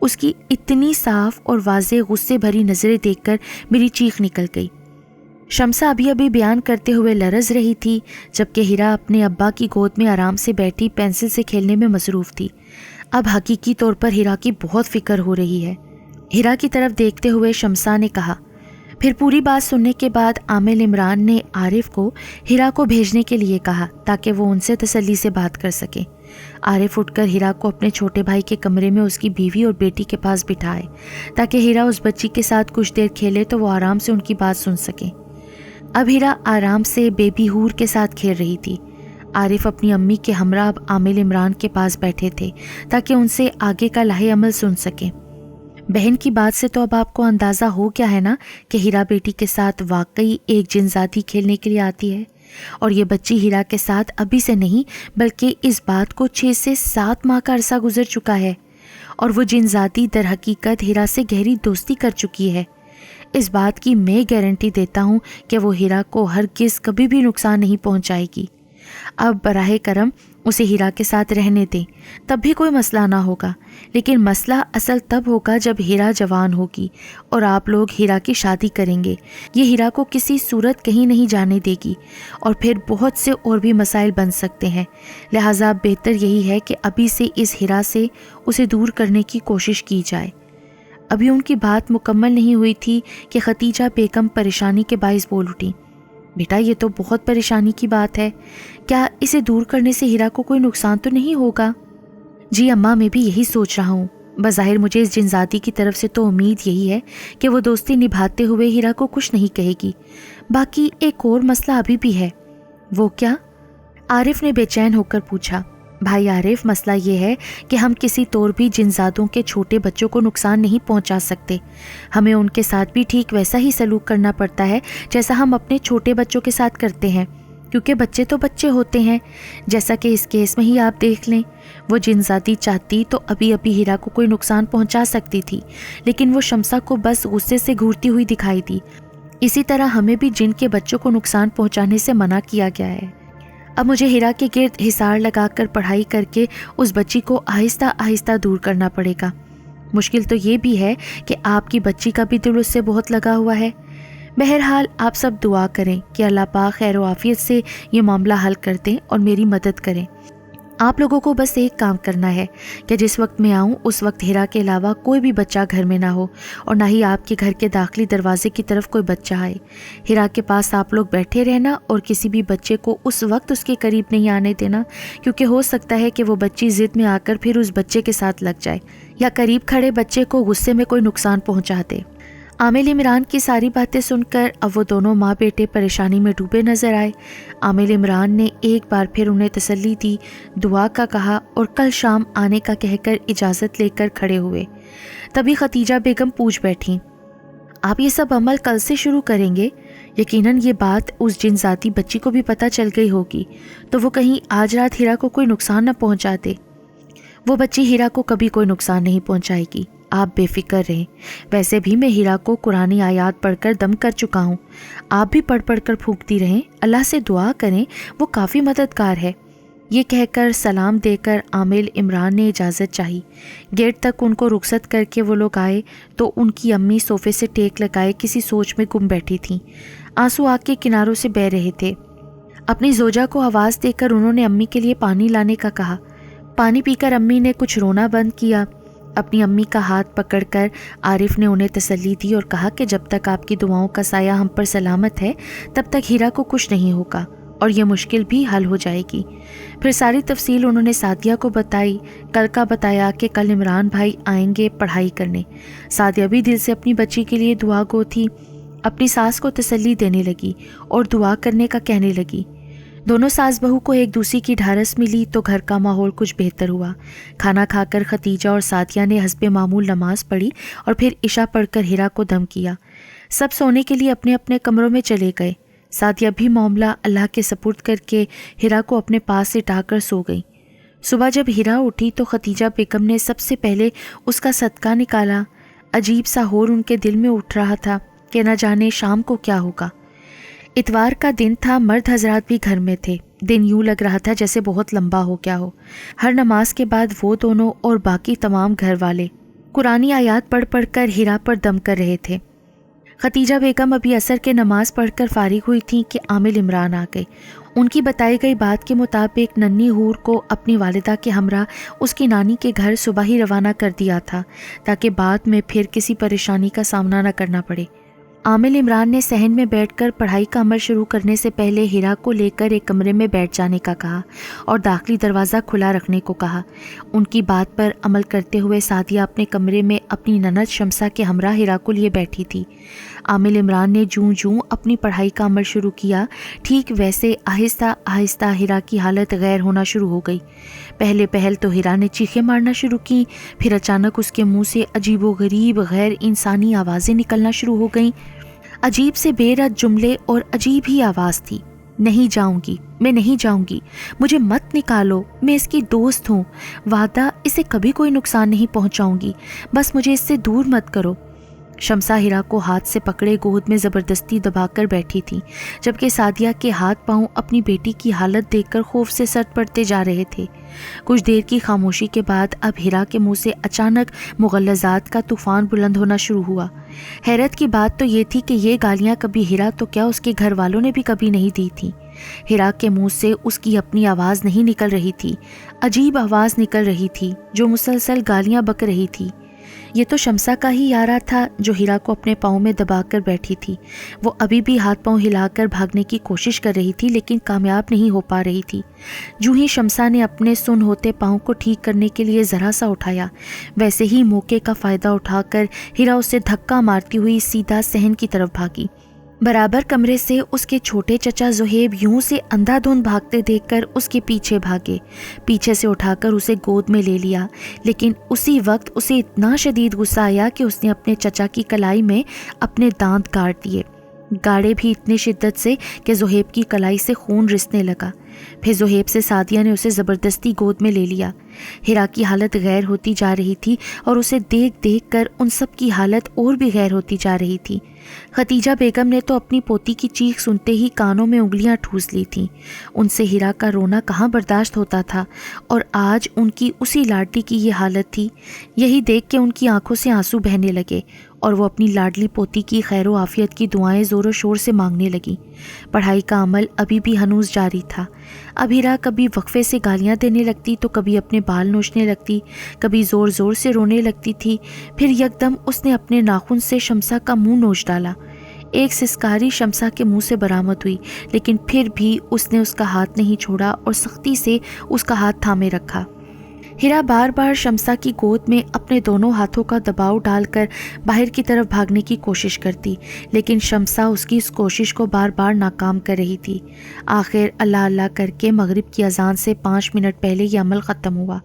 اس کی اتنی صاف اور واضح غصے بھری نظریں دیکھ کر میری چیخ نکل گئی۔ شمسا ابھی بیان کرتے ہوئے لرز رہی تھی، جبکہ ہیرا اپنے ابا کی گود میں آرام سے بیٹھی پینسل سے کھیلنے میں مصروف تھی۔ اب حقیقی طور پر ہیرا کی بہت فکر ہو رہی ہے۔ ہیرا کی طرف دیکھتے ہوئے شمسا نے کہا۔ پھر پوری بات سننے کے بعد عامر عمران نے عارف کو ہیرا کو بھیجنے کے لیے کہا تاکہ وہ ان سے تسلی سے بات کر سکے۔ عارف اٹھ کر ہیرا کو اپنے چھوٹے بھائی کے کمرے میں اس کی بیوی اور بیٹی کے پاس بٹھائے تاکہ ہیرا اس بچی کے ساتھ کچھ دیر کھیلے تو وہ آرام سے ان کی بات سن سکے۔ اب ہیرا آرام سے بیبی ہور کے ساتھ کھیل رہی تھی۔ عارف اپنی امی کے ہمراہ اب عامر عمران کے پاس بیٹھے تھے تاکہ ان سے آگے کا لائحہ عمل سن سکیں۔ بہن کی بات سے تو اب آپ کو اندازہ ہو گیا ہے نا کہ ہیرا بیٹی کے ساتھ واقعی ایک جنزادی کھیلنے کے لیے آتی ہے، اور یہ بچی ہیرا کے ساتھ ابھی سے نہیں بلکہ اس بات کو 6 سے 7 ماہ کا عرصہ گزر چکا ہے، اور وہ جنزادی در حقیقت ہیرا سے گہری دوستی کر چکی ہے۔ اس بات کی میں گارنٹی دیتا ہوں کہ وہ ہیرا کو ہرگز کبھی بھی نقصان نہیں پہنچائے گی۔ اب براہ کرم اسے ہیرا کے ساتھ رہنے دیں، تب بھی کوئی مسئلہ نہ ہوگا، لیکن مسئلہ اصل تب ہوگا جب ہیرا جوان ہوگی اور آپ لوگ ہیرا کی شادی کریں گے۔ یہ ہیرا کو کسی صورت کہیں نہیں جانے دے گی، اور پھر بہت سے اور بھی مسائل بن سکتے ہیں، لہٰذا بہتر یہی ہے کہ ابھی سے اس ہیرا سے اسے دور کرنے کی کوشش کی جائے۔ ابھی ان کی بات مکمل نہیں ہوئی تھی کہ ختیجہ بیگم پریشانی کے باعث بول اٹھی۔ بیٹا یہ تو بہت پریشانی کی بات ہے، کیا اسے دور کرنے سے ہیرا کو کوئی نقصان تو نہیں ہوگا؟ جی اماں، میں بھی یہی سوچ رہا ہوں۔ بظاہر مجھے اس جنزادی کی طرف سے تو امید یہی ہے کہ وہ دوستی نبھاتے ہوئے ہیرا کو کچھ نہیں کہے گی۔ باقی ایک اور مسئلہ ابھی بھی ہے۔ وہ کیا؟ عارف نے بے چین ہو کر پوچھا۔ بھائی عارف، مسئلہ یہ ہے کہ ہم کسی طور بھی جنزادوں کے چھوٹے بچوں کو نقصان نہیں پہنچا سکتے. ہمیں ان کے ساتھ بھی ٹھیک ویسا ہی سلوک کرنا پڑتا ہے جیسا ہم اپنے چھوٹے بچوں کے ساتھ کرتے ہیں، کیونکہ بچے تو بچے ہوتے ہیں. جیسا کہ اس کیس میں ہی آپ دیکھ لیں، وہ جنزادی چاہتی تو ابھی ہیرا کو کوئی نقصان پہنچا سکتی تھی، لیکن وہ شمسا کو بس غصے سے گھورتی ہوئی دکھائی دی. اسی طرح ہمیں بھی جن کے بچوں کو نقصان پہنچانے سے منع کیا گیا ہے. اب مجھے ہیرا کے گرد حصار لگا کر پڑھائی کر کے اس بچی کو آہستہ آہستہ دور کرنا پڑے گا. مشکل تو یہ بھی ہے کہ آپ کی بچی کا بھی دل اس سے بہت لگا ہوا ہے. بہرحال آپ سب دعا کریں کہ اللہ پاک خیر و عافیت سے یہ معاملہ حل کر دیں اور میری مدد کریں. آپ لوگوں کو بس ایک کام کرنا ہے کہ جس وقت میں آؤں اس وقت ہیرا کے علاوہ کوئی بھی بچہ گھر میں نہ ہو، اور نہ ہی آپ کے گھر کے داخلی دروازے کی طرف کوئی بچہ آئے. ہیرا کے پاس آپ لوگ بیٹھے رہنا اور کسی بھی بچے کو اس وقت اس کے قریب نہیں آنے دینا، کیونکہ ہو سکتا ہے کہ وہ بچی ضد میں آ کر پھر اس بچے کے ساتھ لگ جائے یا قریب کھڑے بچے کو غصے میں کوئی نقصان پہنچا دے. عامل عمران کی ساری باتیں سن کر اب وہ دونوں ماں بیٹے پریشانی میں ڈوبے نظر آئے. عامل عمران نے ایک بار پھر انہیں تسلی دی، دعا کا کہا اور کل شام آنے کا کہہ کر اجازت لے کر کھڑے ہوئے. تبھی ختیجہ بیگم پوچھ بیٹھیں، آپ یہ سب عمل کل سے شروع کریں گے؟ یقیناً یہ بات اس جنزاتی بچی کو بھی پتہ چل گئی ہوگی، تو وہ کہیں آج رات ہیرا کو کوئی نقصان نہ پہنچا دے. وہ بچی ہیرا کو کبھی کوئی نقصان نہیں پہنچائے گی، آپ بے فکر رہیں. ویسے بھی میں ہیرا کو قرآنی آیات پڑھ کر دم کر چکا ہوں، آپ بھی پڑھ پڑھ کر پھونکتی رہیں. اللہ سے دعا کریں، وہ کافی مددگار ہے. یہ کہہ کر سلام دے کر عامل عمران نے اجازت چاہی. گیٹ تک ان کو رخصت کر کے وہ لوگ آئے تو ان کی امی صوفے سے ٹیک لگائے کسی سوچ میں گم بیٹھی تھیں. آنسو آنکھ کے کناروں سے بہہ رہے تھے. اپنی زوجہ کو آواز دے کر انہوں نے امی کے لیے پانی لانے کا کہا. پانی پی کر امی نے کچھ رونا بند کیا. اپنی امی کا ہاتھ پکڑ کر عارف نے انہیں تسلی دی اور کہا کہ جب تک آپ کی دعاؤں کا سایہ ہم پر سلامت ہے تب تک ہیرا کو کچھ نہیں ہوگا اور یہ مشکل بھی حل ہو جائے گی. پھر ساری تفصیل انہوں نے سعدیہ کو بتائی. کل کا بتایا کہ کل عمران بھائی آئیں گے پڑھائی کرنے. سعدیہ بھی دل سے اپنی بچی کے لیے دعا گو تھی. اپنی ساس کو تسلی دینے لگی اور دعا کرنے کا کہنے لگی. دونوں ساس بہو کو ایک دوسری کی ڈھارس ملی تو گھر کا ماحول کچھ بہتر ہوا. کھانا کھا کر ختیجہ اور سعدیہ نے حسب معمول نماز پڑھی اور پھر عشاء پڑھ کر ہیرا کو دم کیا. سب سونے کے لیے اپنے اپنے کمروں میں چلے گئے. سعدیہ بھی معاملہ اللہ کے سپرد کر کے ہیرا کو اپنے پاس سے اٹھا کر سو گئی. صبح جب ہیرا اٹھی تو ختیجہ بیگم نے سب سے پہلے اس کا صدقہ نکالا. عجیب سا ہور ان کے دل میں اٹھ رہا تھا کہ نہ جانے شام کو کیا ہوگا. اتوار کا دن تھا، مرد حضرات بھی گھر میں تھے. دن یوں لگ رہا تھا جیسے بہت لمبا ہو گیا ہو. ہر نماز کے بعد وہ دونوں اور باقی تمام گھر والے قرآنی آیات پڑھ پڑھ کر ہیرا پر دم کر رہے تھے. ختیجہ بیگم ابھی عصر کے نماز پڑھ کر فارغ ہوئی تھیں کہ عامل عمران آ گئے. ان کی بتائی گئی بات کے مطابق ننھی حور کو اپنی والدہ کے ہمراہ اس کی نانی کے گھر صبح ہی روانہ کر دیا تھا تاکہ بعد میں پھر کسی پریشانی کا سامنا نہ کرنا پڑے. عامل عمران نے صحن میں بیٹھ کر پڑھائی کا عمل شروع کرنے سے پہلے ہیرا کو لے کر ایک کمرے میں بیٹھ جانے کا کہا اور داخلی دروازہ کھلا رکھنے کو کہا. ان کی بات پر عمل کرتے ہوئے سعدیہ اپنے کمرے میں اپنی نند شمسا کے ہمراہ ہیرا کو لیے بیٹھی تھی. عامل عمران نے جوں جوں اپنی پڑھائی کا عمل شروع کیا ٹھیک ویسے آہستہ آہستہ ہیرا کی حالت غیر ہونا شروع ہو گئی. پہل تو ہیرا نے چیخیں مارنا شروع کی، پھر اچانک اس کے منہ سے عجیب و غریب غیر انسانی آوازیں نکلنا شروع ہو گئیں. عجیب سے بے رد جملے اور عجیب ہی آواز تھی. نہیں جاؤں گی، میں نہیں جاؤں گی، مجھے مت نکالو، میں اس کی دوست ہوں، وعدہ اسے کبھی کوئی نقصان نہیں پہنچاؤں گی، بس مجھے اس سے دور مت کرو. شمسا ہیرا کو ہاتھ سے پکڑے گود میں زبردستی دبا کر بیٹھی تھی، جبکہ سعدیہ کے ہاتھ پاؤں اپنی بیٹی کی حالت دیکھ کر خوف سے سر پڑتے جا رہے تھے. کچھ دیر کی خاموشی کے بعد اب ہیرا کے منہ سے اچانک مغلظات کا طوفان بلند ہونا شروع ہوا. حیرت کی بات تو یہ تھی کہ یہ گالیاں کبھی ہیرا تو کیا اس کے گھر والوں نے بھی کبھی نہیں دی تھیں. ہیرا کے منہ سے اس کی اپنی آواز نہیں نکل رہی تھی، عجیب آواز نکل رہی تھی جو مسلسل گالیاں بک رہی تھی. یہ تو شمسا کا ہی یارا تھا جو ہیرا کو اپنے پاؤں میں دبا کر بیٹھی تھی. وہ ابھی بھی ہاتھ پاؤں ہلا کر بھاگنے کی کوشش کر رہی تھی لیکن کامیاب نہیں ہو پا رہی تھی. جوں ہی شمسا نے اپنے سن ہوتے پاؤں کو ٹھیک کرنے کے لیے ذرا سا اٹھایا، ویسے ہی موقع کا فائدہ اٹھا کر ہیرا اسے دھکا مارتی ہوئی سیدھا صحن کی طرف بھاگی. برابر کمرے سے اس کے چھوٹے چچا زہیب یوں سے اندھا دھند بھاگتے دیکھ کر اس کے پیچھے بھاگے، پیچھے سے اٹھا کر اسے گود میں لے لیا، لیکن اسی وقت اسے اتنا شدید غصہ آیا کہ اس نے اپنے چچا کی کلائی میں اپنے دانت کاٹ دیے، گاڑے بھی اتنی شدت سے کہ زہیب کی کلائی سے خون رسنے لگا۔ پھر زہیب سے سعدیہ نے اسے زبردستی گود میں لے لیا۔ ہیرا کی حالت غیر ہوتی جا رہی تھی اور اسے دیکھ دیکھ کر ان سب کی حالت اور بھی غیر ہوتی جا رہی تھی۔ ختیجہ بیگم نے تو اپنی پوتی کی چیخ سنتے ہی کانوں میں انگلیاں ٹھوس لی تھیں۔ ان سے ہیرا کا رونا کہاں برداشت ہوتا تھا، اور آج ان کی اسی لاڈلی کی یہ حالت تھی۔ یہی دیکھ کے ان کی آنکھوں سے آنسو بہنے لگے اور وہ اپنی لاڈلی پوتی کی خیر و عافیت کی دعائیں زور و شور سے مانگنے لگیں۔ پڑھائی کا عمل ابھی بھی ہنوز جاری تھا۔ اب ہیرا کبھی وقفے سے گالیاں دینے لگتی تو کبھی اپنے بال نوچنے لگتی، کبھی زور زور سے رونے لگتی تھی۔ پھر یکدم اس نے اپنے ناخن سے شمسہ کا منہ نوچ ڈالا۔ ایک سسکاری شمسہ کے منہ سے برآمد ہوئی، لیکن پھر بھی اس نے اس کا ہاتھ نہیں چھوڑا اور سختی سے اس کا ہاتھ تھامے رکھا۔ ہیرا بار بار شمسہ کی گود میں اپنے دونوں ہاتھوں کا دباؤ ڈال کر باہر کی طرف بھاگنے کی کوشش کرتی، لیکن شمسہ اس کی اس کوشش کو بار بار ناکام کر رہی تھی۔ آخر اللہ اللہ کر کے مغرب کی اذان سے 5 منٹ پہلے یہ عمل ختم ہوا۔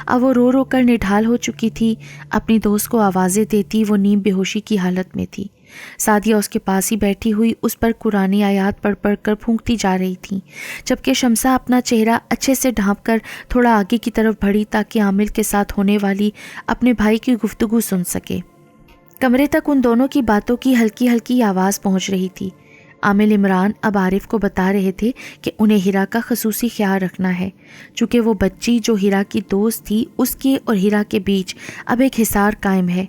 اب وہ رو رو کر نڈھال ہو چکی تھی، اپنی دوست کو آوازیں دیتی وہ نیم بے ہوشی کی حالت میں تھی۔ سعدیہ اس کے پاس ہی بیٹھی ہوئی اس پر قرآن آیات پڑھ پڑھ کر پھونکتی جا رہی تھیں، جبکہ شمسہ اپنا چہرہ اچھے سے ڈھانپ کر تھوڑا آگے کی طرف بڑھی تاکہ عامل کے ساتھ ہونے والی اپنے بھائی کی گفتگو سن سکے۔ کمرے تک ان دونوں کی باتوں کی ہلکی ہلکی آواز پہنچ رہی تھی۔ عامل عمران اب عارف کو بتا رہے تھے کہ انہیں ہیرا کا خصوصی خیال رکھنا ہے، چونکہ وہ بچی جو ہیرا کی دوست تھی اس کے اور ہیرا کے بیچ اب ایک حصار قائم ہے،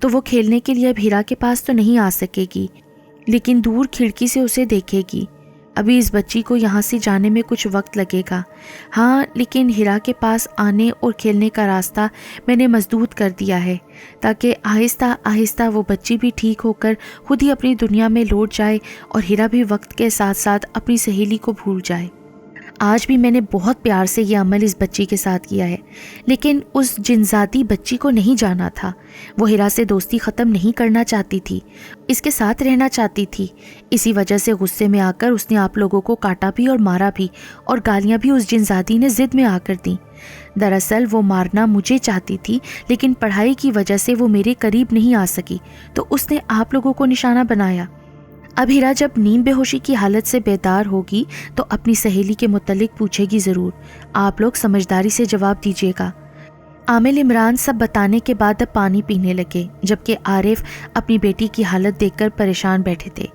تو وہ کھیلنے کے لیے اب ہیرا کے پاس تو نہیں آ سکے گی، لیکن دور کھڑکی سے اسے دیکھے گی۔ ابھی اس بچی کو یہاں سے جانے میں کچھ وقت لگے گا، ہاں، لیکن ہیرا کے پاس آنے اور کھیلنے کا راستہ میں نے مسدود کر دیا ہے، تاکہ آہستہ آہستہ وہ بچی بھی ٹھیک ہو کر خود ہی اپنی دنیا میں لوٹ جائے اور ہیرا بھی وقت کے ساتھ ساتھ اپنی سہیلی کو بھول جائے۔ آج بھی میں نے بہت پیار سے یہ عمل اس بچی کے ساتھ کیا ہے، لیکن اس جنزاتی بچی کو نہیں جانا تھا۔ وہ ہیرا سے دوستی ختم نہیں کرنا چاہتی تھی، اس کے ساتھ رہنا چاہتی تھی۔ اسی وجہ سے غصے میں آ کر اس نے آپ لوگوں کو کاٹا بھی اور مارا بھی، اور گالیاں بھی اس جنزاتی نے ضد میں آ کر دیں۔ دراصل وہ مارنا مجھے چاہتی تھی، لیکن پڑھائی کی وجہ سے وہ میرے قریب نہیں آ سکی، تو اس نے آپ لوگوں کو نشانہ بنایا۔ اب ہیرا جب نیم بے ہوشی کی حالت سے بیدار ہوگی تو اپنی سہیلی کے متعلق پوچھے گی ضرور، آپ لوگ سمجھداری سے جواب دیجیے گا۔ عامل عمران سب بتانے کے بعد اب پانی پینے لگے، جبکہ عارف اپنی بیٹی کی حالت دیکھ کر پریشان بیٹھے تھے۔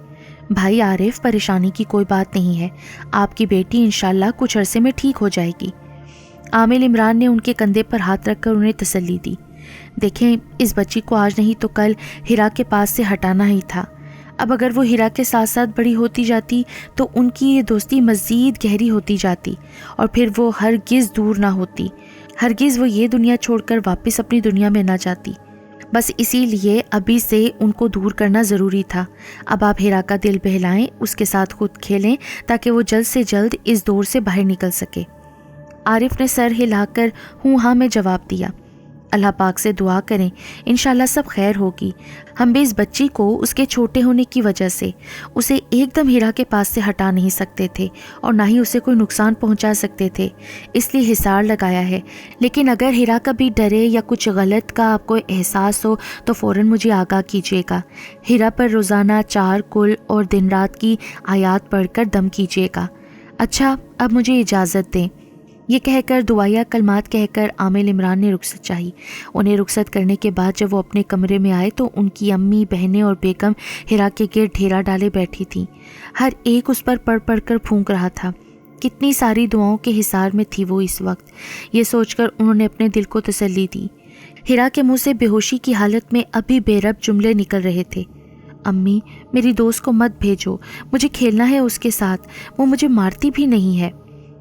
بھائی عارف، پریشانی کی کوئی بات نہیں ہے، آپ کی بیٹی انشاءاللہ کچھ عرصے میں ٹھیک ہو جائے گی۔ عامل عمران نے ان کے کندھے پر ہاتھ رکھ کر انہیں تسلی دی۔ دیکھیں، اس بچی کو آج نہیں تو کل ہیرا کے پاس سے ہٹانا ہی تھا۔ اب اگر وہ ہیرا کے ساتھ ساتھ بڑی ہوتی جاتی تو ان کی یہ دوستی مزید گہری ہوتی جاتی، اور پھر وہ ہرگز دور نہ ہوتی، ہرگز وہ یہ دنیا چھوڑ کر واپس اپنی دنیا میں نہ جاتی۔ بس اسی لیے ابھی سے ان کو دور کرنا ضروری تھا۔ اب آپ ہیرا کا دل بہلائیں، اس کے ساتھ خود کھیلیں تاکہ وہ جلد سے جلد اس دور سے باہر نکل سکے۔ عارف نے سر ہلا کر ہوں ہاں میں جواب دیا۔ اللہ پاک سے دعا کریں، انشاءاللہ سب خیر ہوگی۔ ہم بھی اس بچی کو اس کے چھوٹے ہونے کی وجہ سے اسے ایک دم ہیرا کے پاس سے ہٹا نہیں سکتے تھے، اور نہ ہی اسے کوئی نقصان پہنچا سکتے تھے، اس لیے حصار لگایا ہے۔ لیکن اگر ہیرا کبھی ڈرے یا کچھ غلط کا آپ کو احساس ہو تو فوراً مجھے آگاہ کیجیے گا۔ ہیرا پر روزانہ 4 کل اور دن رات کی آیات پڑھ کر دم کیجیے گا۔ اچھا، اب مجھے اجازت دیں۔ یہ کہہ کر دعائیہ کلمات کہہ کر عامل عمران نے رخصت چاہی۔ انہیں رخصت کرنے کے بعد جب وہ اپنے کمرے میں آئے تو ان کی امی، بہنیں اور بیگم ہیرا کے گرد ڈھیرا ڈالے بیٹھی تھیں۔ ہر ایک اس پر پڑھ پڑھ کر پھونک رہا تھا۔ کتنی ساری دعاؤں کے حصار میں تھی وہ اس وقت، یہ سوچ کر انہوں نے اپنے دل کو تسلی دی۔ ہیرا کے منہ سے بے ہوشی کی حالت میں ابھی بے رب جملے نکل رہے تھے۔ امی، میری دوست کو مت بھیجو، مجھے کھیلنا ہے اس کے ساتھ، وہ مجھے مارتی بھی نہیں ہے۔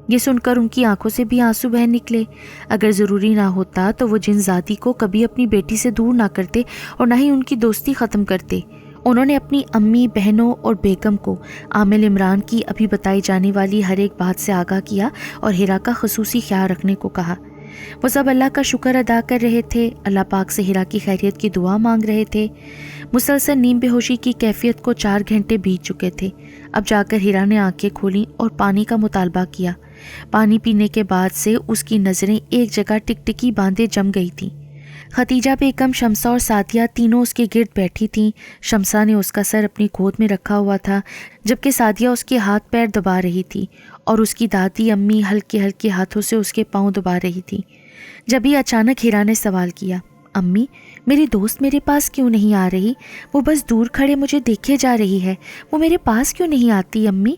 یہ سن کر ان کی آنکھوں سے بھی آنسو بہہ نکلے۔ اگر ضروری نہ ہوتا تو وہ جنزاتی کو کبھی اپنی بیٹی سے دور نہ کرتے اور نہ ہی ان کی دوستی ختم کرتے۔ انہوں نے اپنی امی، بہنوں اور بیگم کو عامل عمران کی ابھی بتائی جانے والی ہر ایک بات سے آگاہ کیا اور ہیرا کا خصوصی خیال رکھنے کو کہا۔ وہ سب اللہ کا شکر ادا کر رہے تھے، اللہ پاک سے ہیرا کی خیریت کی دعا مانگ رہے تھے۔ مسلسل نیم بے ہوشی کی کیفیت کو 4 گھنٹے بیت چکے تھے۔ اب جا کر ہیرا نے آنکھیں کھولیں اور پانی کا مطالبہ کیا۔ پانی پینے کے بعد سے اس کی نظریں ایک جگہ ٹکٹکی باندھے جم گئی تھیں۔ ختیجہ بیگم، شمسہ اور سعدیہ تینوں اس کے گرد بیٹھی تھیں۔ شمسہ نے اس کا سر اپنی گود میں رکھا ہوا تھا، جبکہ سعدیہ اس کے ہاتھ پیر دبا رہی تھی اور اس کی دادی امی ہلکے ہلکے ہاتھوں سے اس کے پاؤں دبا رہی تھی۔ جبھی اچانک ہیرا نے سوال کیا، امی میری دوست میرے پاس کیوں نہیں آ رہی؟ وہ بس دور کھڑے مجھے دیکھے جا رہی ہے، وہ میرے پاس کیوں نہیں آتی امی؟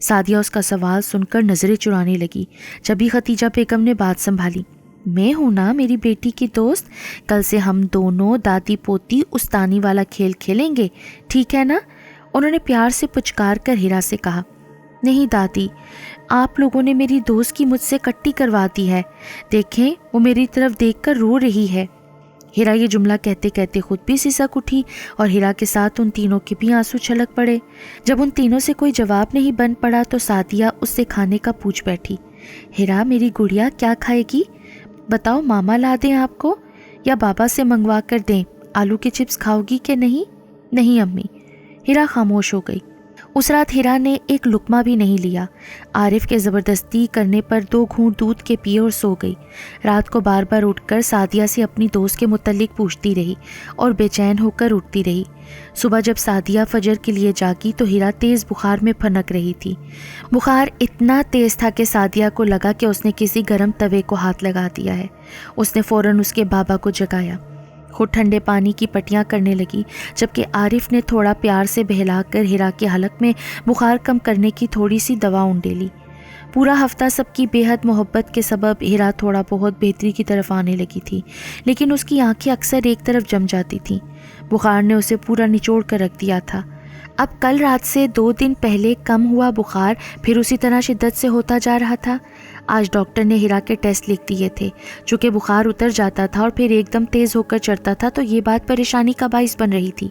سعدیہ اس کا سوال سن کر نظریں چرانے لگی۔ جبھی ختیجہ بیگم نے بات سنبھالی، میں ہوں نا میری بیٹی کی دوست، کل سے ہم دونوں دادی پوتی استانی والا کھیل کھیلیں گے، ٹھیک ہے نا؟ انہوں نے پیار سے پچکار کر ہیرا سے کہا، نہیں دادی، آپ لوگوں نے میری دوست کی مجھ سے کٹی کروا دی ہے، دیکھیں وہ میری طرف دیکھ کر رو رہی ہے۔ ہیرا یہ جملہ کہتے کہتے خود بھی سسک اٹھی اور ہیرا کے ساتھ ان تینوں کے بھی آنسو چھلک پڑے۔ جب ان تینوں سے کوئی جواب نہیں بن پڑا تو سعدیہ اس سے کھانے کا پوچھ بیٹھی، ہیرا میری گڑیا کیا کھائے گی؟ بتاؤ ماما لا دیں آپ کو یا بابا سے منگوا کر دیں؟ آلو کے چپس کھاؤ گی کہ نہیں؟ نہیں امی۔ ہیرا خاموش ہو گئی۔ اس رات ہیرا نے ایک لقمہ بھی نہیں لیا۔ عارف کے زبردستی کرنے پر 2 گھونٹ دودھ کے پیے اور سو گئی۔ رات کو بار بار اٹھ کر سعدیہ سے اپنی دوست کے متعلق پوچھتی رہی اور بے چین ہو کر اٹھتی رہی۔ صبح جب سعدیہ فجر کے لیے جاگی تو ہیرا تیز بخار میں پھنک رہی تھی۔ بخار اتنا تیز تھا کہ سعدیہ کو لگا کہ اس نے کسی گرم توے کو ہاتھ لگا دیا ہے۔ اس نے فوراً اس کے بابا کو جگایا، خود ٹھنڈے پانی کی پٹیاں کرنے لگی، جبکہ عارف نے تھوڑا پیار سے بہلا کر ہیرا کے حلق میں بخار کم کرنے کی تھوڑی سی دوا اونڈیلی۔ پورا ہفتہ سب کی بے حد محبت کے سبب ہیرا تھوڑا بہت بہتری کی طرف آنے لگی تھی، لیکن اس کی آنکھیں اکثر ایک طرف جم جاتی تھیں۔ بخار نے اسے پورا نچوڑ کر رکھ دیا تھا۔ اب کل رات سے 2 دن پہلے کم ہوا بخار پھر اسی طرح شدت سے ہوتا جا رہا تھا۔ آج ڈاکٹر نے ہیرا کے ٹیسٹ لکھ دیے تھے۔ چونکہ بخار اتر جاتا تھا اور پھر ایک دم تیز ہو کر چڑھتا تھا تو یہ بات پریشانی کا باعث بن رہی تھی۔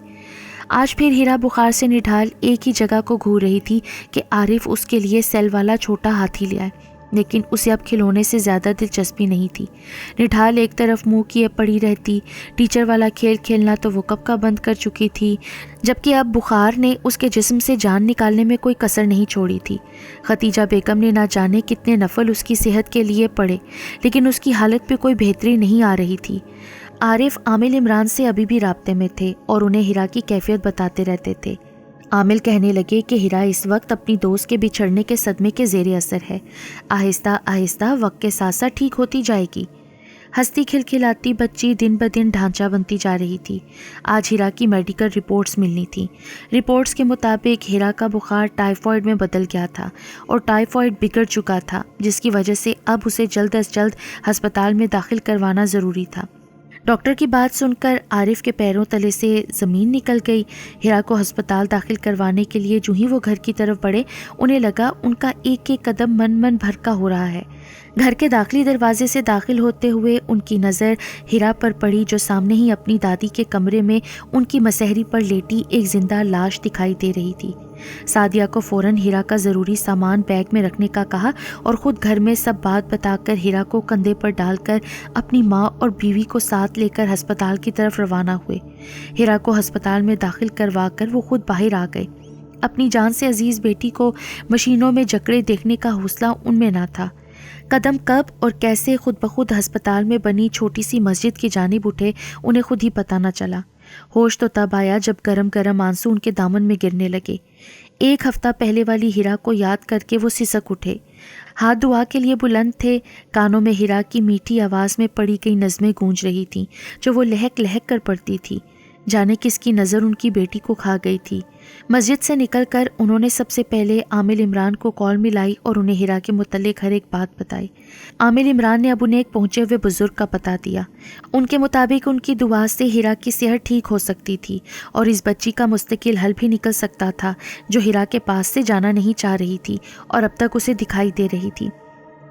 آج پھر ہیرا بخار سے نڈھال ایک ہی جگہ کو گھور رہی تھی کہ عارف اس کے لیے سیل والا چھوٹا ہاتھی لے آئے، لیکن اسے اب کھلونے سے زیادہ دلچسپی نہیں تھی۔ نڈھال ایک طرف منہ کیے پڑی رہتی، ٹیچر والا کھیل کھیلنا تو وہ کب کا بند کر چکی تھی، جبکہ اب بخار نے اس کے جسم سے جان نکالنے میں کوئی کسر نہیں چھوڑی تھی۔ ختیجہ بیگم نے نہ جانے کتنے نفل اس کی صحت کے لیے پڑے، لیکن اس کی حالت پہ کوئی بہتری نہیں آ رہی تھی۔ عارف عامل عمران سے ابھی بھی رابطے میں تھے اور انہیں ہیرا کی کیفیت بتاتے رہتے تھے۔ عامل کہنے لگے کہ ہیرا اس وقت اپنی دوست کے بچھڑنے کے صدمے کے زیر اثر ہے، آہستہ آہستہ وقت کے ساتھ ساتھ ٹھیک ہوتی جائے گی۔ ہنستی کھلکھلاتی بچی دن بدن ڈھانچہ بنتی جا رہی تھی۔ آج ہیرا کی میڈیکل رپورٹس ملنی تھیں۔ رپورٹس کے مطابق ہیرا کا بخار ٹائیفائڈ میں بدل گیا تھا اور ٹائیفائڈ بگڑ چکا تھا، جس کی وجہ سے اب اسے جلد از جلد ہسپتال میں داخل کروانا ضروری تھا۔ ڈاکٹر کی بات سن کر عارف کے پیروں تلے سے زمین نکل گئی۔ ہیرا کو ہسپتال داخل کروانے کے لیے جو ہی وہ گھر کی طرف بڑھے، انہیں لگا ان کا ایک ایک قدم من بھرکا ہو رہا ہے۔ گھر کے داخلی دروازے سے داخل ہوتے ہوئے ان کی نظر ہیرا پر پڑی، جو سامنے ہی اپنی دادی کے کمرے میں ان کی مسحری پر لیٹی ایک زندہ لاش دکھائی دے رہی تھی۔ سعدیہ کو فوراً ہیرا کا ضروری سامان بیگ میں رکھنے کا کہا اور خود گھر میں سب بات بتا کر ہیرا کو کندھے پر ڈال کر اپنی ماں اور بیوی کو ساتھ لے کر ہسپتال کی طرف روانہ ہوئے۔ ہیرا کو ہسپتال میں داخل کروا کر وہ خود باہر آ گئے۔ اپنی جان سے عزیز بیٹی کو مشینوں میں جکڑے دیکھنے کا حوصلہ ان میں نہ تھا۔ قدم کب اور کیسے خود بخود ہسپتال میں بنی چھوٹی سی مسجد کی جانب اٹھے، انہیں خود ہی پتہ نہ چلا۔ ہوش تو تب آیا جب گرم گرم آنسو ان کے دامن میں گرنے لگے۔ ایک ہفتہ پہلے والی ہیرا کو یاد کر کے وہ سسک اٹھے۔ ہاتھ دعا کے لیے بلند تھے، کانوں میں ہیرا کی میٹھی آواز میں پڑی گئی نظمیں گونج رہی تھیں جو وہ لہک لہک کر پڑھتی تھی۔ جانے کس کی نظر ان کی بیٹی کو کھا گئی تھی۔ مسجد سے نکل کر انہوں نے سب سے پہلے عامل عمران کو کال ملائی اور انہیں ہیرا کے متعلق ہر ایک بات بتائی۔ عامل عمران نے اب انہیں ایک پہنچے ہوئے بزرگ کا پتہ دیا۔ ان کے مطابق ان کی دعا سے ہیرا کی صحت ٹھیک ہو سکتی تھی اور اس بچی کا مستقل حل بھی نکل سکتا تھا، جو ہیرا کے پاس سے جانا نہیں چاہ رہی تھی اور اب تک اسے دکھائی دے رہی تھی۔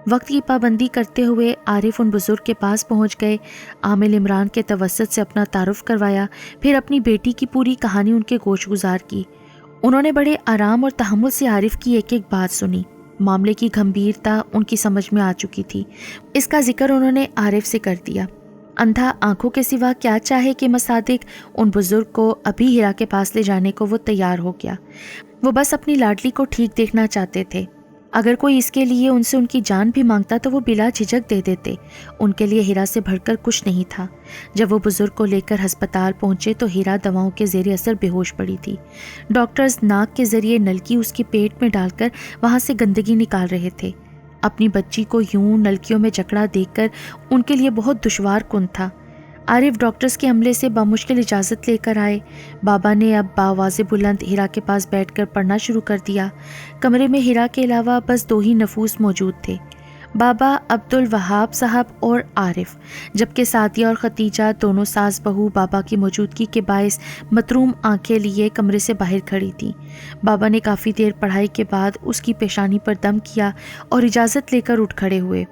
وقت کی پابندی کرتے ہوئے عارف ان بزرگ کے پاس پہنچ گئے، عامل عمران کے توسط سے اپنا تعارف کروایا، پھر اپنی بیٹی کی پوری کہانی ان کے گوش گزار کی۔ انہوں نے بڑے آرام اور تحمل سے عارف کی ایک ایک بات سنی۔ معاملے کی گھمبیرتا ان کی سمجھ میں آ چکی تھی۔ اس کا ذکر انہوں نے عارف سے کر دیا۔ اندھا آنکھوں کے سوا کیا چاہے کہ مصادق ان بزرگ کو ابھی ہیرا کے پاس لے جانے کو وہ تیار ہو گیا۔ وہ بس اپنی لاڈلی کو ٹھیک دیکھنا چاہتے تھے۔ اگر کوئی اس کے لیے ان سے ان کی جان بھی مانگتا تو وہ بلا جھجک دے دیتے۔ ان کے لیے ہیرا سے بڑھ کر کچھ نہیں تھا۔ جب وہ بزرگ کو لے کر ہسپتال پہنچے تو ہیرا دواؤں کے زیر اثر بے ہوش پڑی تھی۔ ڈاکٹرز ناک کے ذریعے نلکی اس کے پیٹ میں ڈال کر وہاں سے گندگی نکال رہے تھے۔ اپنی بچی کو یوں نلکیوں میں جکڑا دیکھ کر ان کے لیے بہت دشوار کن تھا۔ عارف ڈاکٹرز کے عملے سے بمشکل اجازت لے کر آئے۔ بابا نے اب بآواز بلند ہیرا کے پاس بیٹھ کر پڑھنا شروع کر دیا۔ کمرے میں ہیرا کے علاوہ بس 2 ہی نفوس موجود تھے، بابا عبدالوہاب صاحب اور عارف، جبکہ سعدیہ اور ختیجہ دونوں ساس بہو بابا کی موجودگی کے باعث متروم آنکھیں لیے کمرے سے باہر کھڑی تھیں۔ بابا نے کافی دیر پڑھائی کے بعد اس کی پیشانی پر دم کیا اور اجازت لے کر اٹھ کھڑے ہوئے۔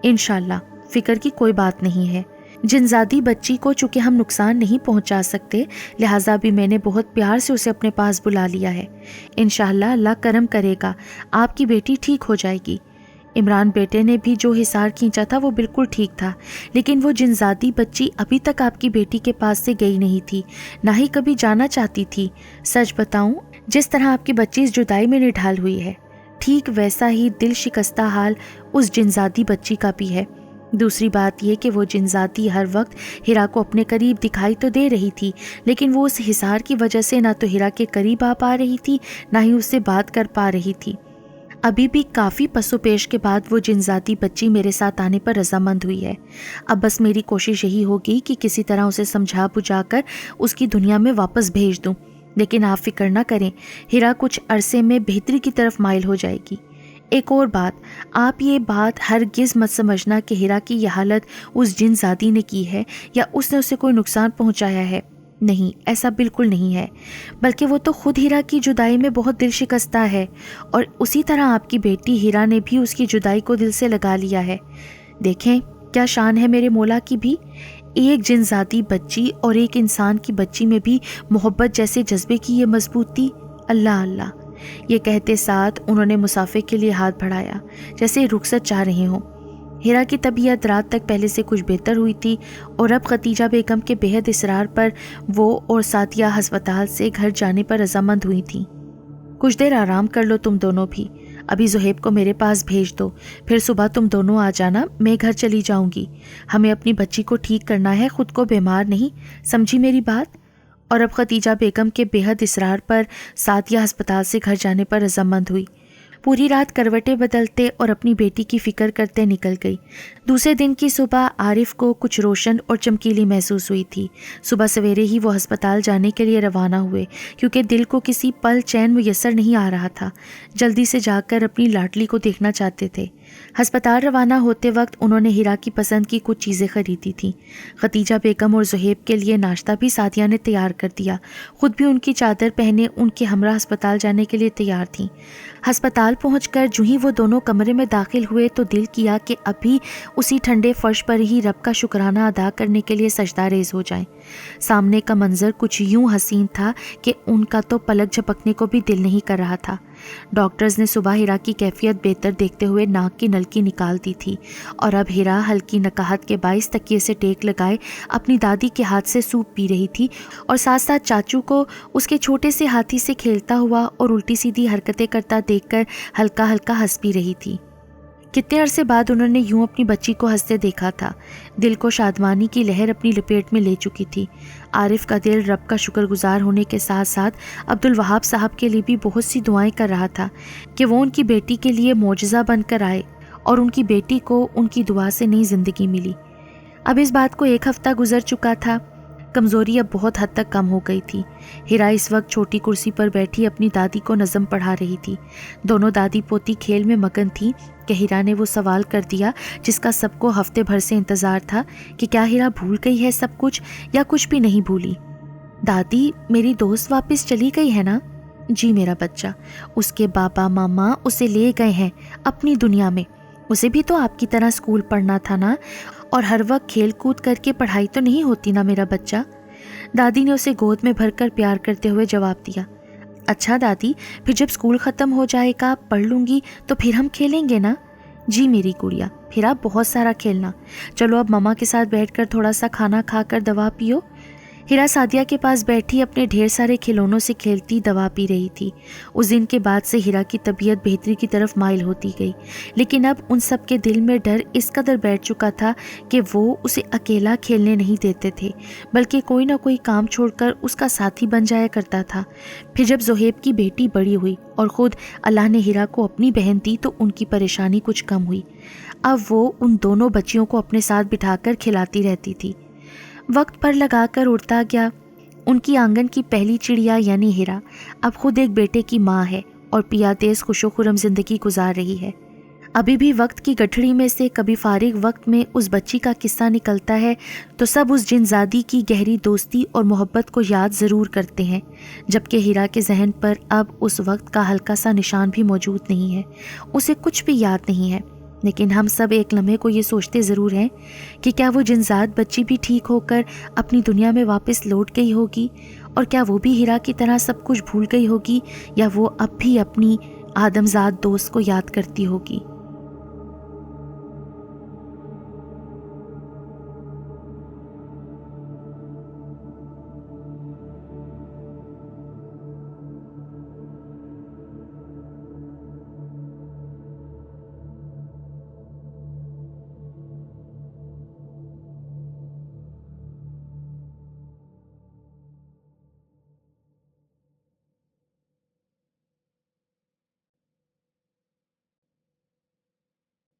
انشاءاللہ فکر کی کوئی بات نہیں ہے۔ جنزادی بچی کو چونکہ ہم نقصان نہیں پہنچا سکتے، لہٰذا بھی میں نے بہت پیار سے اسے اپنے پاس بلا لیا ہے۔ انشاءاللہ اللہ کرم کرے گا، آپ کی بیٹی ٹھیک ہو جائے گی۔ عمران بیٹے نے بھی جو حصار کھینچا تھا وہ بالکل ٹھیک تھا، لیکن وہ جنزادی بچی ابھی تک آپ کی بیٹی کے پاس سے گئی نہیں تھی، نہ ہی کبھی جانا چاہتی تھی۔ سچ بتاؤں، جس طرح آپ کی بچی اس جدائی میں نڈھال ہوئی ہے، ٹھیک ویسا ہی دل شکستہ حال اس جنزادی بچی کا بھی ہے۔ دوسری بات یہ کہ وہ جنزادی ہر وقت ہیرا کو اپنے قریب دکھائی تو دے رہی تھی، لیکن وہ اس حصار کی وجہ سے نہ تو ہیرا کے قریب آ پا رہی تھی، نہ ہی اس سے بات کر پا رہی تھی۔ ابھی بھی کافی پس و پیش کے بعد وہ جنزادی بچی میرے ساتھ آنے پر رضامند ہوئی ہے۔ اب بس میری کوشش یہی ہوگی کہ کسی طرح اسے سمجھا بجھا کر اس کی دنیا میں واپس بھیج دوں، لیکن آپ فکر نہ کریں، ہیرا کچھ عرصے میں بہتری کی طرف مائل ہو جائے گی۔ ایک اور بات، آپ یہ بات ہرگز مت سمجھنا کہ ہیرا کی یہ حالت اس جنزادی نے کی ہے یا اس نے اسے کوئی نقصان پہنچایا ہے۔ نہیں، ایسا بالکل نہیں ہے، بلکہ وہ تو خود ہیرا کی جدائی میں بہت دل شکستہ ہے، اور اسی طرح آپ کی بیٹی ہیرا نے بھی اس کی جدائی کو دل سے لگا لیا ہے۔ دیکھیں کیا شان ہے میرے مولا کی بھی، ایک جنزادی بچی اور ایک انسان کی بچی میں بھی محبت جیسے جذبے کی یہ مضبوطی۔ اللہ اللہ، یہ کہتے ساتھ انہوں نے مسافے کے لیے ہاتھ بڑھایا، جیسے رخصت چاہ رہے ہوں۔ ہیرا کی طبیعت رات تک پہلے سے کچھ بہتر ہوئی تھی، اور اب ختیجہ بیگم کے بے حد اصرار پر وہ اور سعدیہ ہسپتال سے گھر جانے پر رضامند ہوئی تھیں۔ کچھ دیر آرام کر لو تم دونوں بھی، ابھی زہیب کو میرے پاس بھیج دو، پھر صبح تم دونوں آ جانا، میں گھر چلی جاؤں گی۔ ہمیں اپنی بچی کو ٹھیک کرنا ہے، خود کو بیمار نہیں، سمجھی میری بات؟ اور اب ختیجہ بیگم کے بے حد اصرار پر سعدیہ ہسپتال سے گھر جانے پر رضامند ہوئی۔ پوری رات کروٹیں بدلتے اور اپنی بیٹی کی فکر کرتے نکل گئی۔ دوسرے دن کی صبح عارف کو کچھ روشن اور چمکیلی محسوس ہوئی تھی۔ صبح سویرے ہی وہ ہسپتال جانے کے لیے روانہ ہوئے، کیونکہ دل کو کسی پل چین میسر نہیں آ رہا تھا۔ جلدی سے جا کر اپنی لاڈلی کو دیکھنا چاہتے تھے۔ ہسپتال روانہ ہوتے وقت انہوں نے ہیرا کی پسند کی کچھ چیزیں خریدی تھیں۔ ختیجہ بیگم اور زہیب کے لیے ناشتہ بھی سعدیہ نے تیار کر دیا، خود بھی ان کی چادر پہنے ان کے ہمراہ ہسپتال جانے کے لیے تیار تھیں۔ ہسپتال پہنچ کر جو ہی وہ دونوں کمرے میں داخل ہوئے تو دل کیا کہ ابھی اسی ٹھنڈے فرش پر ہی رب کا شکرانہ ادا کرنے کے لیے سجدہ ریز ہو جائیں۔ سامنے کا منظر کچھ یوں حسین تھا کہ ان کا تو پلک جھپکنے کو بھی دل نہیں کر رہا تھا۔ ڈاکٹرز نے صبح ہیرا کی کیفیت بہتر دیکھتے ہوئے ناک کی نلکی نکال دی تھی، اور اب ہیرا ہلکی نکاہت کے باعث تکیے سے ٹیک لگائے اپنی دادی کے ہاتھ سے سوپ پی رہی تھی، اور ساتھ ساتھ چاچو کو اس کے چھوٹے سے ہاتھی سے کھیلتا ہوا اور الٹی سیدھی حرکتیں کرتا دیکھ کر ہلکا ہلکا ہنس بھی رہی تھی۔ کتنے عرصے بعد انہوں نے یوں اپنی بچی کو ہنستے دیکھا تھا۔ دل کو شادمانی کی لہر اپنی لپیٹ میں لے چکی تھی۔ عارف کا دل رب کا شکر گزار ہونے کے ساتھ ساتھ عبدالوہاب صاحب کے لیے بھی بہت سی دعائیں کر رہا تھا کہ وہ ان کی بیٹی کے لیے معجزہ بن کر آئے، اور ان کی بیٹی کو ان کی دعا سے نئی زندگی ملی۔ اب اس بات کو 1 ہفتہ گزر چکا تھا۔ کمزوری اب بہت حد تک کم ہو گئی تھی۔ ہیرا اس وقت چھوٹی کرسی پر بیٹھی اپنی دادی کو نظم پڑھا رہی تھی۔ دونوں دادی پوتی کھیل میں مگن تھیں کہ ہیرا نے وہ سوال کر دیا جس کا سب کو ہفتے بھر سے انتظار تھا کہ کیا ہیرا بھول گئی ہے سب کچھ یا کچھ بھی نہیں بھولی۔ دادی، میری دوست واپس چلی گئی ہے نا؟ جی میرا بچہ، اس کے بابا ماما اسے لے گئے ہیں اپنی دنیا میں۔ اسے بھی تو آپ کی طرح اسکول پڑھنا تھا نا، اور ہر وقت کھیل کود کر کے پڑھائی تو نہیں ہوتی نا میرا بچہ۔ دادی نے اسے گود میں بھر کر پیار کرتے ہوئے جواب دیا۔ اچھا دادی، پھر جب اسکول ختم ہو جائے گا پڑھ لوں گی تو پھر ہم کھیلیں گے نا؟ جی میری گڑیا، پھر آپ بہت سارا کھیلنا۔ چلو اب ماما کے ساتھ بیٹھ کر تھوڑا سا کھانا کھا کر دوا پیو۔ ہیرا سعدیہ کے پاس بیٹھی اپنے ڈھیر سارے کھلونوں سے کھیلتی دوا پی رہی تھی۔ اس دن کے بعد سے ہیرا کی طبیعت بہتری کی طرف مائل ہوتی گئی، لیکن اب ان سب کے دل میں ڈر اس قدر بیٹھ چکا تھا کہ وہ اسے اکیلا کھیلنے نہیں دیتے تھے، بلکہ کوئی نہ کوئی کام چھوڑ کر اس کا ساتھی بن جایا کرتا تھا۔ پھر جب زہیب کی بیٹی بڑی ہوئی اور خود اللہ نے ہیرا کو اپنی بہن دی تو ان کی پریشانی کچھ کم ہوئی۔ اب وہ ان دونوں بچیوں کو اپنے ساتھ بٹھا کر کھلاتی رہتی تھی۔ وقت پر لگا کر اڑتا گیا۔ ان کی آنگن کی پہلی چڑیا یعنی ہیرا اب خود ایک بیٹے کی ماں ہے اور پیا تیز خوش و خرم زندگی گزار رہی ہے۔ ابھی بھی وقت کی گٹھڑی میں سے کبھی فارغ وقت میں اس بچی کا قصہ نکلتا ہے تو سب اس جنزادی کی گہری دوستی اور محبت کو یاد ضرور کرتے ہیں، جبکہ ہیرا کے ذہن پر اب اس وقت کا ہلکا سا نشان بھی موجود نہیں ہے، اسے کچھ بھی یاد نہیں ہے۔ لیکن ہم سب ایک لمحے کو یہ سوچتے ضرور ہیں کہ کیا وہ جنزاد بچی بھی ٹھیک ہو کر اپنی دنیا میں واپس لوٹ گئی ہوگی، اور کیا وہ بھی ہیرا کی طرح سب کچھ بھول گئی ہوگی، یا وہ اب بھی اپنی آدمزاد دوست کو یاد کرتی ہوگی۔